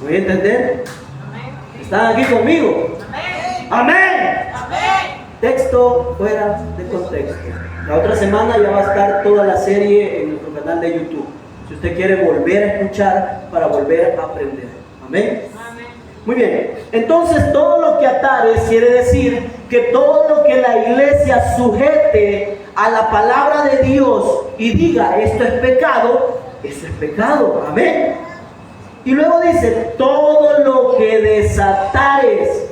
¿Voy a entender? Amén. ¿Están aquí conmigo? Amén. Amén. Amén. Texto fuera de contexto. La otra semana ya va a estar toda la serie en nuestro canal de YouTube. Si usted quiere volver a escuchar para volver a aprender. Amén. Muy bien, entonces todo lo que atares quiere decir que todo lo que la iglesia sujete a la palabra de Dios y diga esto es pecado, eso es pecado, amén. Y luego dice todo lo que desatares,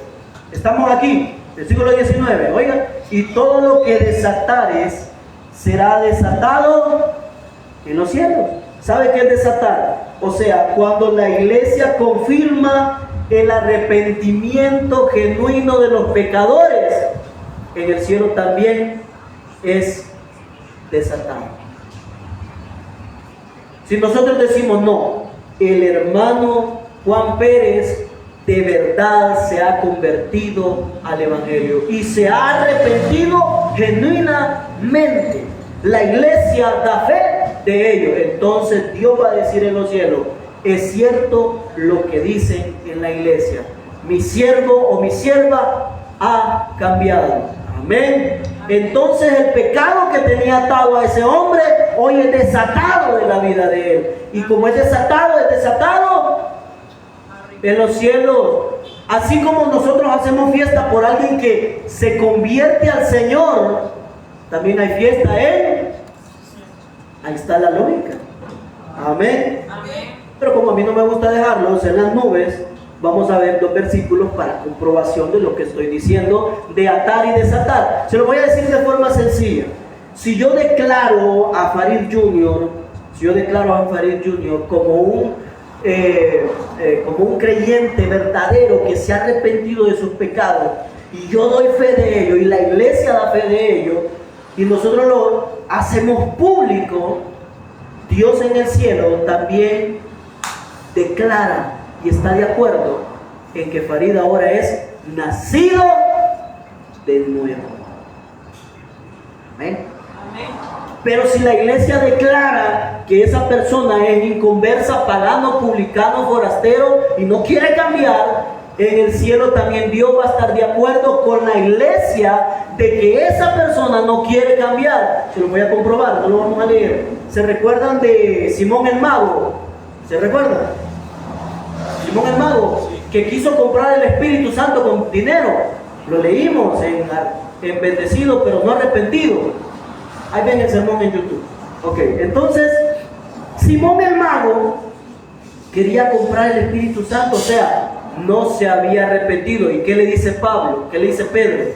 estamos aquí, versículo 19, oigan, y todo lo que desatares será desatado en los cielos. ¿Sabe qué es desatar? O sea, cuando la iglesia confirma el arrepentimiento genuino de los pecadores, en el cielo también es desatado. Si nosotros decimos no, el hermano Juan Pérez de verdad se ha convertido al evangelio y se ha arrepentido genuinamente, la iglesia da fe de ello, entonces Dios va a decir en los cielos, es cierto lo que dicen en la iglesia, mi siervo o mi sierva ha cambiado. Amén. Entonces el pecado que tenía atado a ese hombre, hoy es desatado de la vida de él. Y como es desatado en los cielos. Así como nosotros hacemos fiesta por alguien que se convierte al Señor, también hay fiesta en... Ahí está la lógica. Amén. Pero como a mí no me gusta dejarlos en las nubes, vamos a ver 2 versículos para comprobación de lo que estoy diciendo, de atar y desatar. Se lo voy a decir de forma sencilla. Si yo declaro a Farid Jr., como un creyente verdadero que se ha arrepentido de sus pecados, y yo doy fe de ello, y la iglesia da fe de ello, y nosotros lo hacemos público, Dios en el cielo también declara y está de acuerdo en que Farid ahora es nacido de nuevo. Amén. Pero si la iglesia declara que esa persona es inconversa, pagano, publicano, forastero y no quiere cambiar, en el cielo también Dios va a estar de acuerdo con la iglesia de que esa persona no quiere cambiar. Se lo voy a comprobar, no lo vamos a leer. ¿Se recuerdan de Simón el Mago? ¿Se recuerdan? Simón el Mago, que quiso comprar el Espíritu Santo con dinero. Lo leímos en Bendecido pero no arrepentido. Ahí ven el sermón en YouTube. Ok, entonces Simón el Mago quería comprar el Espíritu Santo, o sea, no se había arrepentido. ¿Y qué le dice Pablo? ¿Qué le dice Pedro?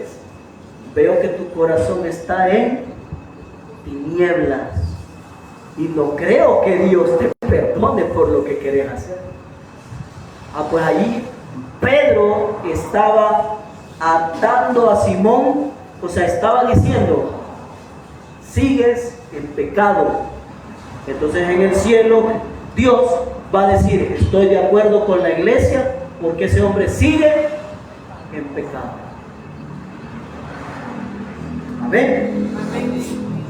Veo que tu corazón está en tinieblas y no creo que Dios te perdone por lo que querés hacer. Pues ahí Pedro estaba atando a Simón, o sea, estaba diciendo: sigues en pecado. Entonces en el cielo Dios va a decir: estoy de acuerdo con la iglesia porque ese hombre sigue en pecado. Amén.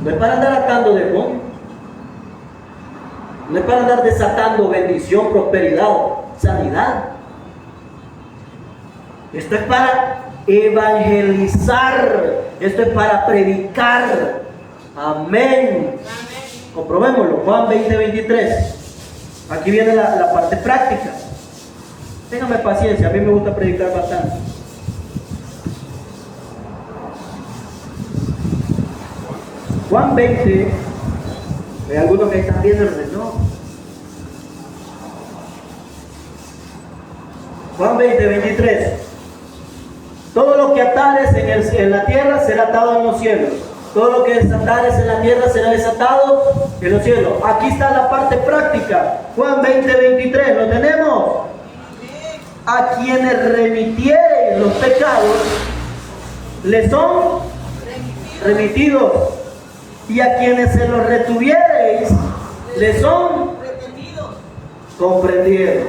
No es para andar atando demonios, no es para andar desatando bendición, prosperidad, sanidad. Esto es para evangelizar, esto es para predicar. Amén. Comprobémoslo. Juan 20:23. Aquí viene la parte práctica. Téngame paciencia, a mí me gusta predicar bastante. Juan 20. Hay algunos que están viendo el reloj. Juan 20:23. Todo lo que atares en la tierra será atado en los cielos. Todo lo que desatares en la tierra será desatado en los cielos. Aquí está la parte práctica. Juan 20:23. ¿Lo tenemos? A quienes remitieren los pecados, les son remitidos. Y a quienes se los retuviereis, les son comprendidos.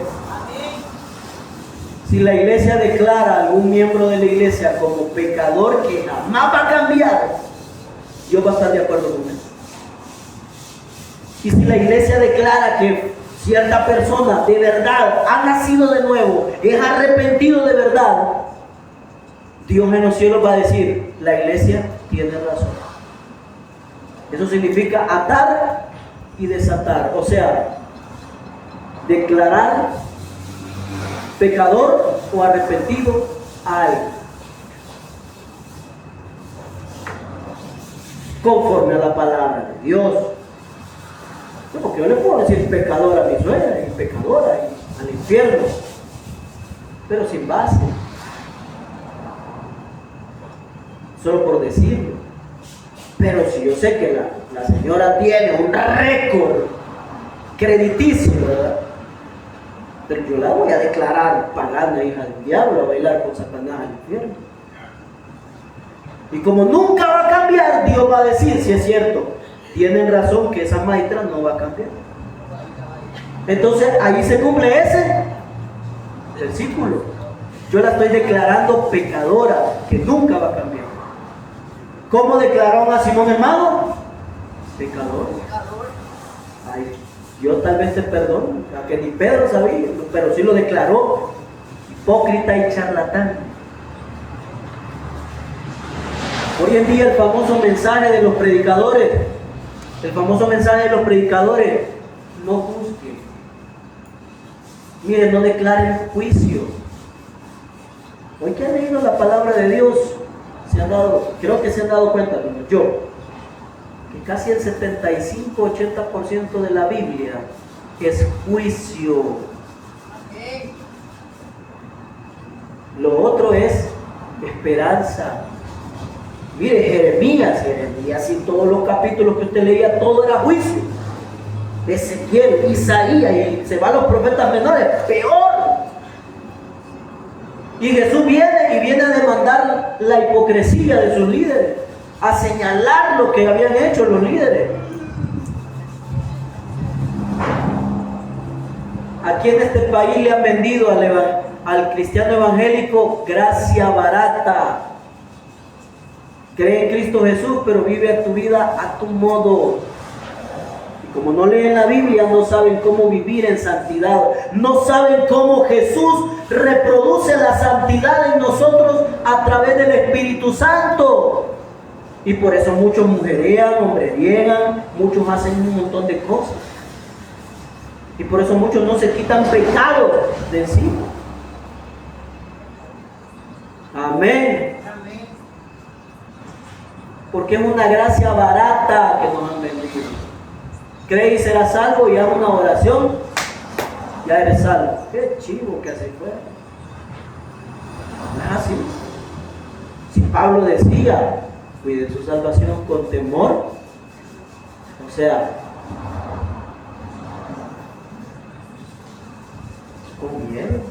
Si la iglesia declara a algún miembro de la iglesia como pecador que jamás va a cambiar, Dios va a estar de acuerdo con él. Y si la iglesia declara que cierta persona de verdad ha nacido de nuevo, es arrepentido de verdad, Dios en los cielos va a decir: la iglesia tiene razón. Eso significa atar y desatar, o sea, declarar pecador o arrepentido a alguien, conforme a la palabra de Dios. No, porque yo le puedo decir pecador a mi suegra y pecadora y al infierno, pero sin base, solo por decirlo. Pero si yo sé que la señora tiene un récord crediticio, ¿verdad? Pero yo la voy a declarar pagana, hija del diablo, a bailar con Satanás al infierno. Y como nunca va a cambiar, Dios va a decir: si es cierto, tienen razón que esa maestra no va a cambiar. Entonces ahí se cumple ese versículo. Yo la estoy declarando pecadora, que nunca va a cambiar. ¿Cómo declararon a Simón el Mago? Pecador. Ay, Dios tal vez te perdone, a que ni Pedro sabía, pero sí lo declaró hipócrita y charlatán. Hoy en día el famoso mensaje de los predicadores, no juzguen. Miren, no declaren juicio. Hoy que han leído la palabra de Dios, creo que se han dado cuenta, que casi el 75-80% de la Biblia es juicio. Lo otro es esperanza. Mire, Jeremías y todos los capítulos que usted leía, todo era juicio. Ezequiel, Isaías, y se van los profetas menores, peor. Y Jesús viene a demandar la hipocresía de sus líderes, a señalar lo que habían hecho los líderes. Aquí en este país le han vendido al cristiano evangélico gracia barata. Cree en Cristo Jesús, pero vive tu vida a tu modo. Y como no leen la Biblia, no saben cómo vivir en santidad. No saben cómo Jesús reproduce la santidad en nosotros a través del Espíritu Santo. Y por eso muchos mujerean, hombreriegan, muchos hacen un montón de cosas. Y por eso muchos no se quitan pecado de encima. Amén. Porque es una gracia barata que nos han vendido. Cree y serás salvo, y haz una oración, ya eres salvo. Qué chivo que así fuera. No es así. Si Pablo decía, cuide su salvación con temor, o sea, con miedo.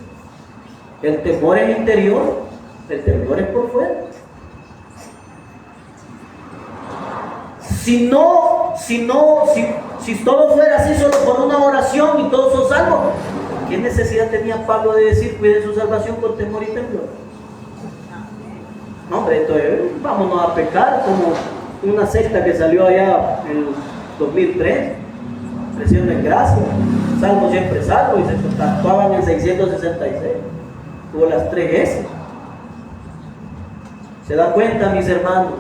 El temor es interior, el temor es por fuera. Si todo fuera así solo por una oración y todos son salvos, ¿qué necesidad tenía Pablo de decir cuide su salvación con temor y temblor? No, hombre, entonces vámonos a pecar como una secta que salió allá en el 2003, creciendo en gracia, salvo siempre salvo, y se tatuaban en 666, tuvo las 3 S. ¿Se dan cuenta, mis hermanos?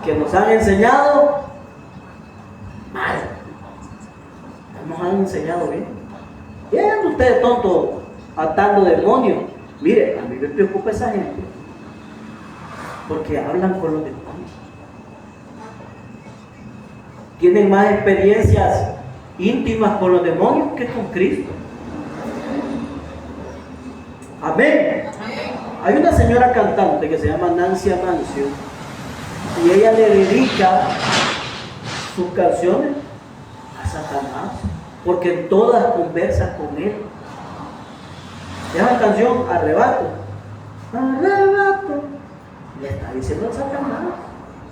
Que nos han enseñado mal, no nos han enseñado bien. ¿Quién ustedes tonto atando demonios? Mire, a mí me preocupa esa gente, porque hablan con los demonios. Tienen más experiencias íntimas con los demonios que con Cristo. Amén. Hay una señora cantante que se llama Nancy Amancio, y ella le dedica sus canciones a Satanás, porque en todas conversa con él. Esa canción, Arrebato, le está diciendo a Satanás,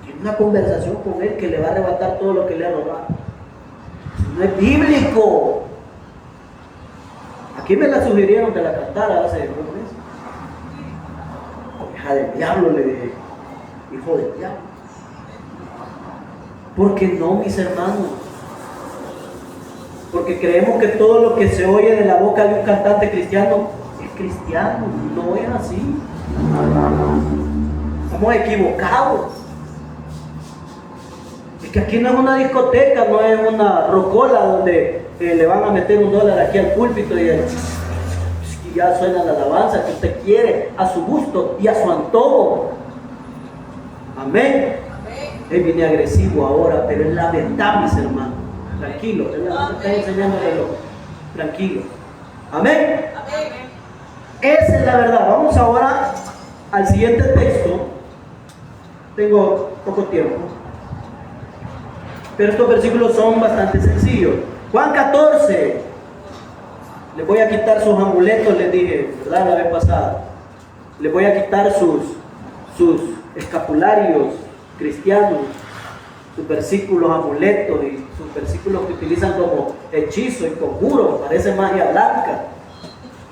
tiene una conversación con él que le va a arrebatar todo lo que le ha robado. No es bíblico. Aquí me la sugirieron que la cantara hace unos meses. Hija del diablo, le dije, hijo del diablo. Porque no, mis hermanos, porque creemos que todo lo que se oye de la boca de un cantante cristiano es cristiano. No es así. Estamos equivocados. Es que aquí no es una discoteca, no es una rocola donde le van a meter $1 aquí al púlpito y ya suena la alabanza que usted quiere, a su gusto y a su antojo. Amén. Él viene agresivo ahora, pero es la verdad, mis hermanos. Tranquilo, está enseñando el reloj. Tranquilo. Amén. Esa es la verdad. Vamos ahora al siguiente texto. Tengo poco tiempo, pero estos versículos son bastante sencillos. Juan 14. Les voy a quitar sus amuletos, les dije, ¿verdad? La vez pasada. Les voy a quitar sus escapularios cristianos, sus versículos amuletos y sus versículos que utilizan como hechizo y conjuro, parece magia blanca.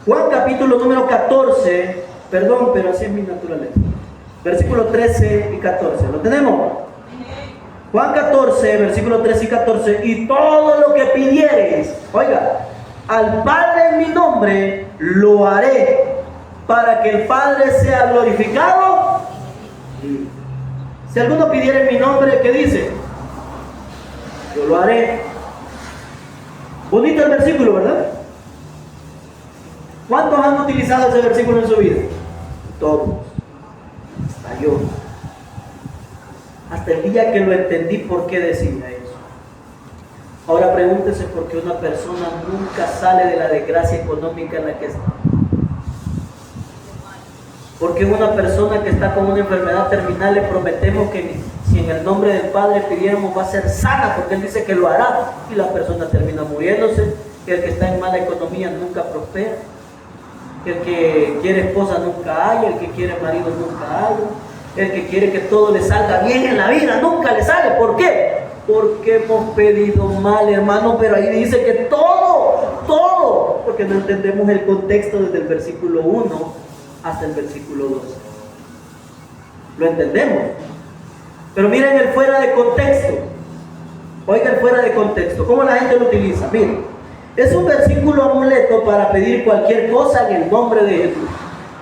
Juan capítulo número 14, perdón, pero así es mi naturaleza. Versículos 13 y 14, ¿lo tenemos? Juan 14, versículos 13 y 14, y todo lo que pidiereis, oiga, al Padre en mi nombre lo haré, para que el Padre sea glorificado Si alguno pidiera en mi nombre, ¿qué dice? Yo lo haré. Bonito el versículo, ¿verdad? ¿Cuántos han utilizado ese versículo en su vida? Todos. Hasta yo. Hasta el día que lo entendí, ¿por qué decía eso? Ahora pregúntese por qué una persona nunca sale de la desgracia económica en la que está. Porque una persona que está con una enfermedad terminal le prometemos que si en el nombre del Padre pidiéramos va a ser sana, porque Él dice que lo hará, y la persona termina muriéndose. Que el que está en mala economía nunca prospera, que el que quiere esposa nunca hay, el que quiere marido nunca hay, el que quiere que todo le salga bien en la vida nunca le sale. ¿Por qué? Porque hemos pedido mal, hermano. Pero ahí dice que todo, porque no entendemos el contexto desde el versículo 1 hasta el versículo 12. Lo entendemos, pero miren el fuera de contexto. Oigan el fuera de contexto, ¿cómo la gente lo utiliza? Miren, es un versículo amuleto para pedir cualquier cosa en el nombre de Jesús.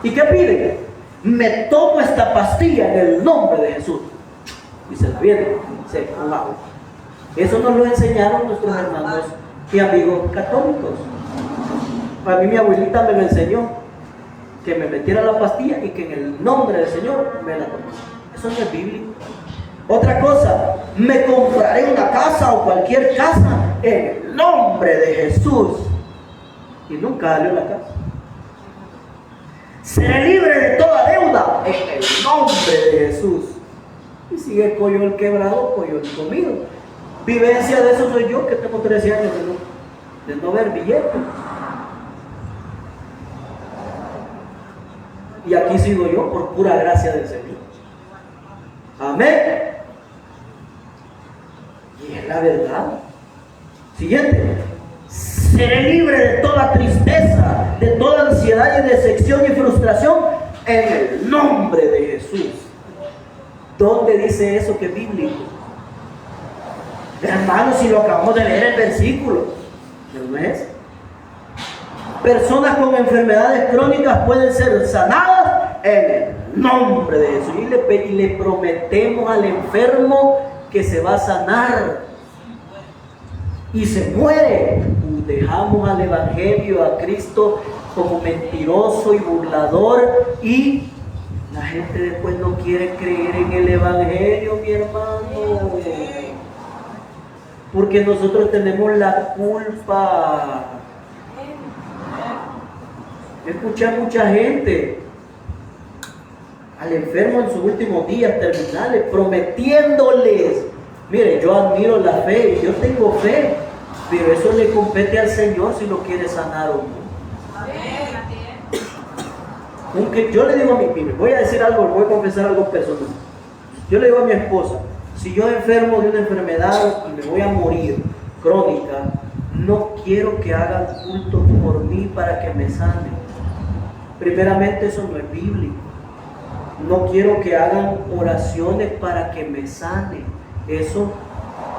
¿Y qué piden? Me tomo esta pastilla en el nombre de Jesús y se la viene con agua. Eso nos lo enseñaron nuestros hermanos y amigos católicos. A mí mi abuelita me lo enseñó, que me metiera la pastilla y que en el nombre del Señor me la tomé. Eso no es bíblico. Otra cosa, me compraré una casa o cualquier casa en el nombre de Jesús, y nunca salió la casa. Seré libre de toda deuda en el nombre de Jesús, y sigue coyol quebrado, coyol comido. Vivencia de eso soy yo, que tengo 13 años de no ver billetes. Y aquí sigo yo por pura gracia del Señor. Amén. Y es la verdad. Siguiente. Seré libre de toda tristeza, de toda ansiedad y decepción y frustración en el nombre de Jesús. ¿Dónde dice eso que es bíblico? Hermanos, si lo acabamos de leer el versículo, ¿no es? Personas con enfermedades crónicas pueden ser sanadas en el nombre de Jesús. Y le prometemos al enfermo que se va a sanar y se muere. Dejamos al Evangelio, a Cristo, como mentiroso y burlador, y la gente después no quiere creer en el Evangelio, mi hermano, porque nosotros tenemos la culpa. Escuché a mucha gente, al enfermo en sus últimos días terminales, prometiéndoles. Mire, yo admiro la fe, yo tengo fe, pero eso le compete al Señor si lo quiere sanar o no. Aunque yo le digo a mi voy a decir algo, voy a confesar algo personal. Yo le digo a mi esposa, si yo enfermo de una enfermedad y me voy a morir crónica, no quiero que hagan culto por mí para que me sane. Primeramente, eso no es bíblico. No quiero que hagan oraciones para que me sane. Eso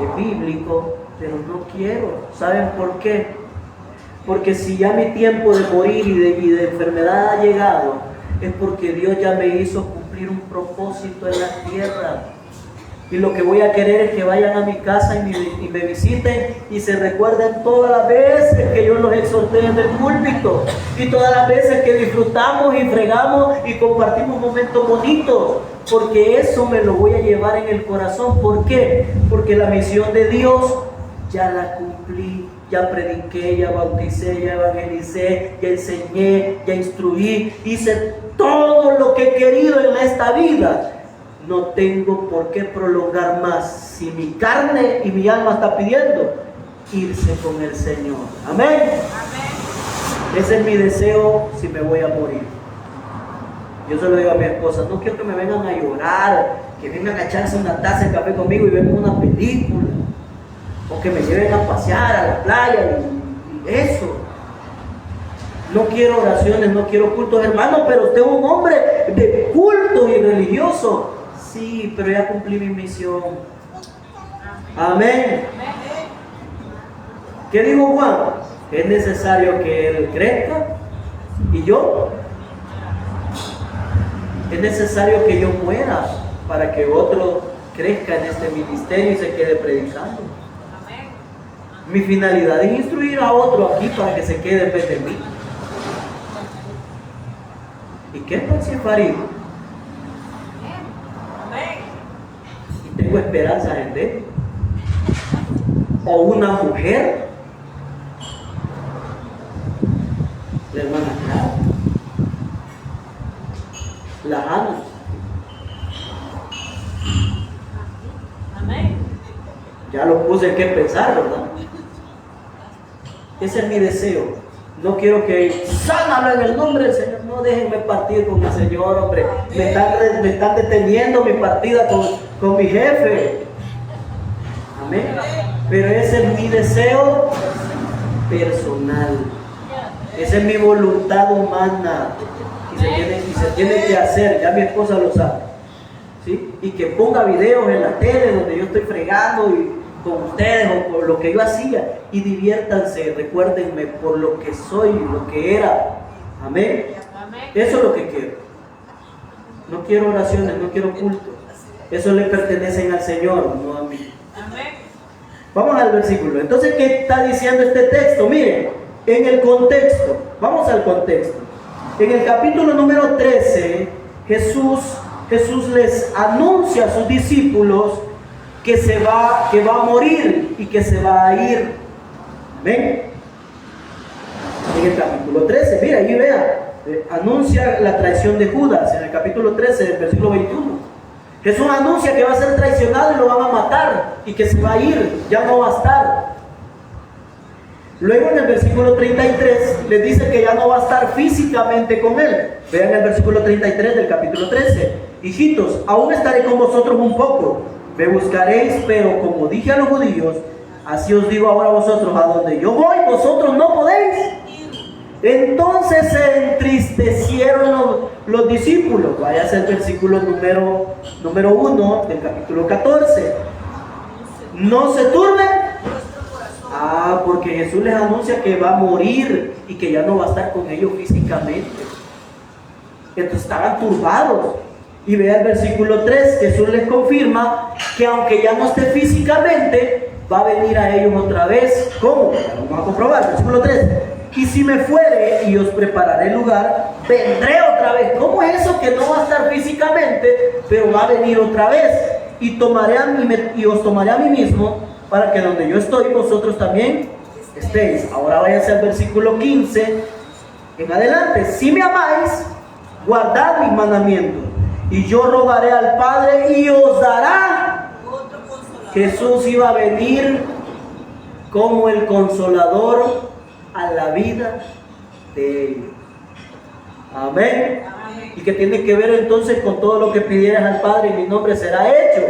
es bíblico, pero no quiero. ¿Saben por qué? Porque si ya mi tiempo de morir y de enfermedad ha llegado, es porque Dios ya me hizo cumplir un propósito en la tierra. Y lo que voy a querer es que vayan a mi casa y me visiten y se recuerden todas las veces que yo los exhorté en el púlpito, y todas las veces que disfrutamos y fregamos y compartimos momentos bonitos, porque eso me lo voy a llevar en el corazón. ¿Por qué? Porque la misión de Dios ya la cumplí, ya prediqué, ya bauticé, ya evangelicé, ya enseñé, ya instruí, hice todo lo que he querido en esta vida. No tengo por qué prolongar más si mi carne y mi alma está pidiendo irse con el Señor. Amén. Amén. Ese es mi deseo si me voy a morir. Yo se lo digo a mi esposa, no quiero que me vengan a llorar, que vengan a echarse una taza de café conmigo y vean una película, o que me lleven a pasear a la playa y eso. No quiero oraciones, no quiero cultos, hermano, pero usted es un hombre de culto y religioso. Sí, pero ya cumplí mi misión. Amén. ¿Qué dijo Juan? Es necesario que Él crezca y yo. Es necesario que yo muera para que otro crezca en este ministerio y se quede predicando. Mi finalidad es instruir a otro aquí para que se quede en vez de mí. ¿Y qué tal si es Farid? Y tengo esperanza en él. O una mujer, la hermana Clara, la Ana. Amén. Ya lo puse que pensar, ¿verdad? Ese es mi deseo. No quiero que sánalo en el nombre del Señor. No déjenme partir con mi Señor, hombre. Me están deteniendo mi partida con mi jefe. Amén. Pero ese es mi deseo personal. Esa es mi voluntad humana. Y se tiene que hacer. Ya mi esposa lo sabe. ¿Sí? Y que ponga videos en la tele donde yo estoy fregando y con ustedes o por lo que yo hacía, y diviértanse, recuérdenme por lo que soy, lo que era. Amén. Eso es lo que quiero. No quiero oraciones, no quiero culto. Eso le pertenecen al Señor, no a mí. Vamos al versículo. Entonces, ¿qué está diciendo este texto? Miren, en el contexto, vamos al contexto. En el capítulo número 13, Jesús les anuncia a sus discípulos que va a morir y que se va a ir. ¿Ven? En el capítulo 13, mira, ahí vea, anuncia la traición de Judas, en el capítulo 13, del versículo 21. Jesús anuncia que va a ser traicionado y lo van a matar y que se va a ir, ya no va a estar. Luego en el versículo 33 les dice que ya no va a estar físicamente con él. Vean el versículo 33 del capítulo 13. Hijitos, aún estaré con vosotros un poco. Me buscaréis, pero como dije a los judíos, así os digo ahora a vosotros, a donde yo voy, vosotros no podéis. Entonces se entristecieron los discípulos. Váyase al versículo número 1 del capítulo 14. No se turben. Porque Jesús les anuncia que va a morir y que ya no va a estar con ellos físicamente. Entonces estaban turbados. Y vea el versículo 3, Jesús les confirma que aunque ya no esté físicamente, va a venir a ellos otra vez. ¿Cómo? Vamos a comprobar, versículo 3. Y si me fuere y os prepararé lugar, vendré otra vez. ¿Cómo es eso que no va a estar físicamente, pero va a venir otra vez? Y os tomaré a mí mismo, para que donde yo estoy, vosotros también estéis. Ahora váyanse al versículo 15 en adelante. Si me amáis, guardad mis mandamientos. Y yo rogaré al Padre y os dará. Jesús iba a venir como el consolador a la vida de ellos. Amén. ¿Y qué tiene que ver entonces con todo lo que pidieras al Padre en mi nombre será hecho?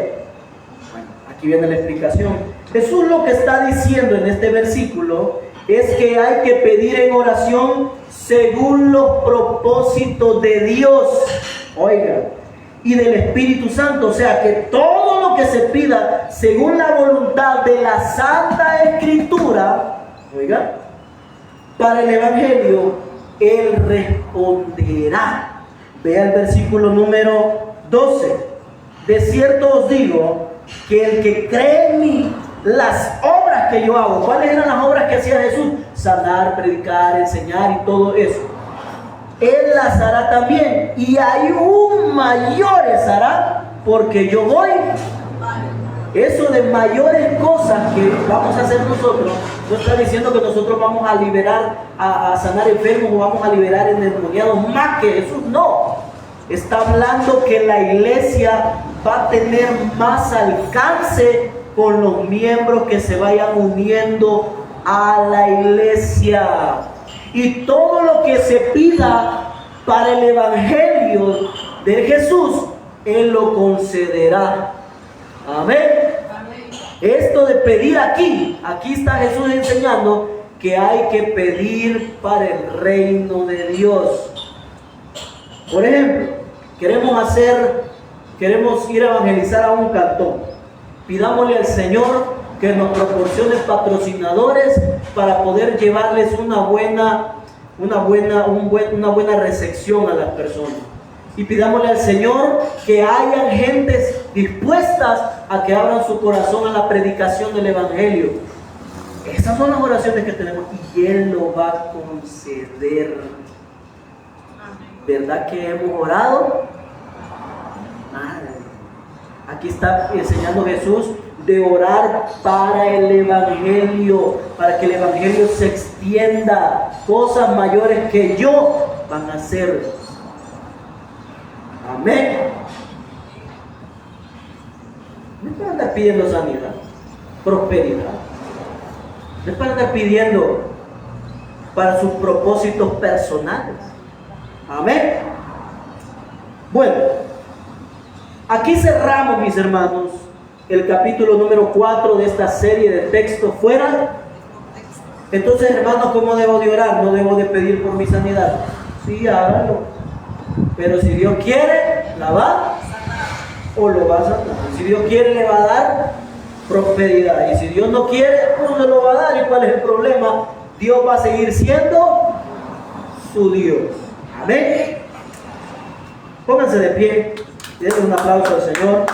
Bueno, aquí viene la explicación. Jesús lo que está diciendo en este versículo es que hay que pedir en oración según los propósitos de Dios. Oiga, y del Espíritu Santo, o sea que todo lo que se pida según la voluntad de la Santa Escritura, oiga, para el Evangelio, Él responderá. Vea el versículo número 12. De cierto os digo que el que cree en mí, las obras que yo hago, ¿cuáles eran las obras que hacía Jesús? Sanar, predicar, enseñar y todo eso. Él las hará también, y aún mayores hará, porque yo voy. Eso de mayores cosas que vamos a hacer nosotros, no está diciendo que nosotros vamos a liberar, a sanar enfermos o vamos a liberar endemoniados más que Jesús, no. Está hablando que la iglesia va a tener más alcance con los miembros que se vayan uniendo a la iglesia. Y todo lo que se pida para el Evangelio de Jesús, Él lo concederá. Amén. Esto de pedir aquí está Jesús enseñando que hay que pedir para el reino de Dios. Por ejemplo, queremos ir a evangelizar a un cantón. Pidámosle al Señor que nos proporcione patrocinadores para poder llevarles una buena recepción a las personas. Y pidámosle al Señor que hayan gentes dispuestas a que abran su corazón a la predicación del Evangelio. Esas son las oraciones que tenemos y Él lo va a conceder. ¿Verdad que hemos orado? Madre. Aquí está enseñando Jesús de orar para el Evangelio, para que el Evangelio se extienda. Cosas mayores que yo van a hacer. Amén. No es para andar pidiendo sanidad, prosperidad. No es para andar pidiendo para sus propósitos personales. Amén. Bueno, aquí cerramos, mis hermanos, el capítulo número 4 de esta serie de textos fuera. Entonces, hermanos, ¿cómo debo de orar? No debo de pedir por mi sanidad. Sí, hágalo. Pero si Dios quiere, la va o lo va a sanar. Si Dios quiere, le va a dar prosperidad. Y si Dios no quiere, pues no lo va a dar. ¿Y cuál es el problema? Dios va a seguir siendo su Dios. Amén. Pónganse de pie. Denle un aplauso al Señor.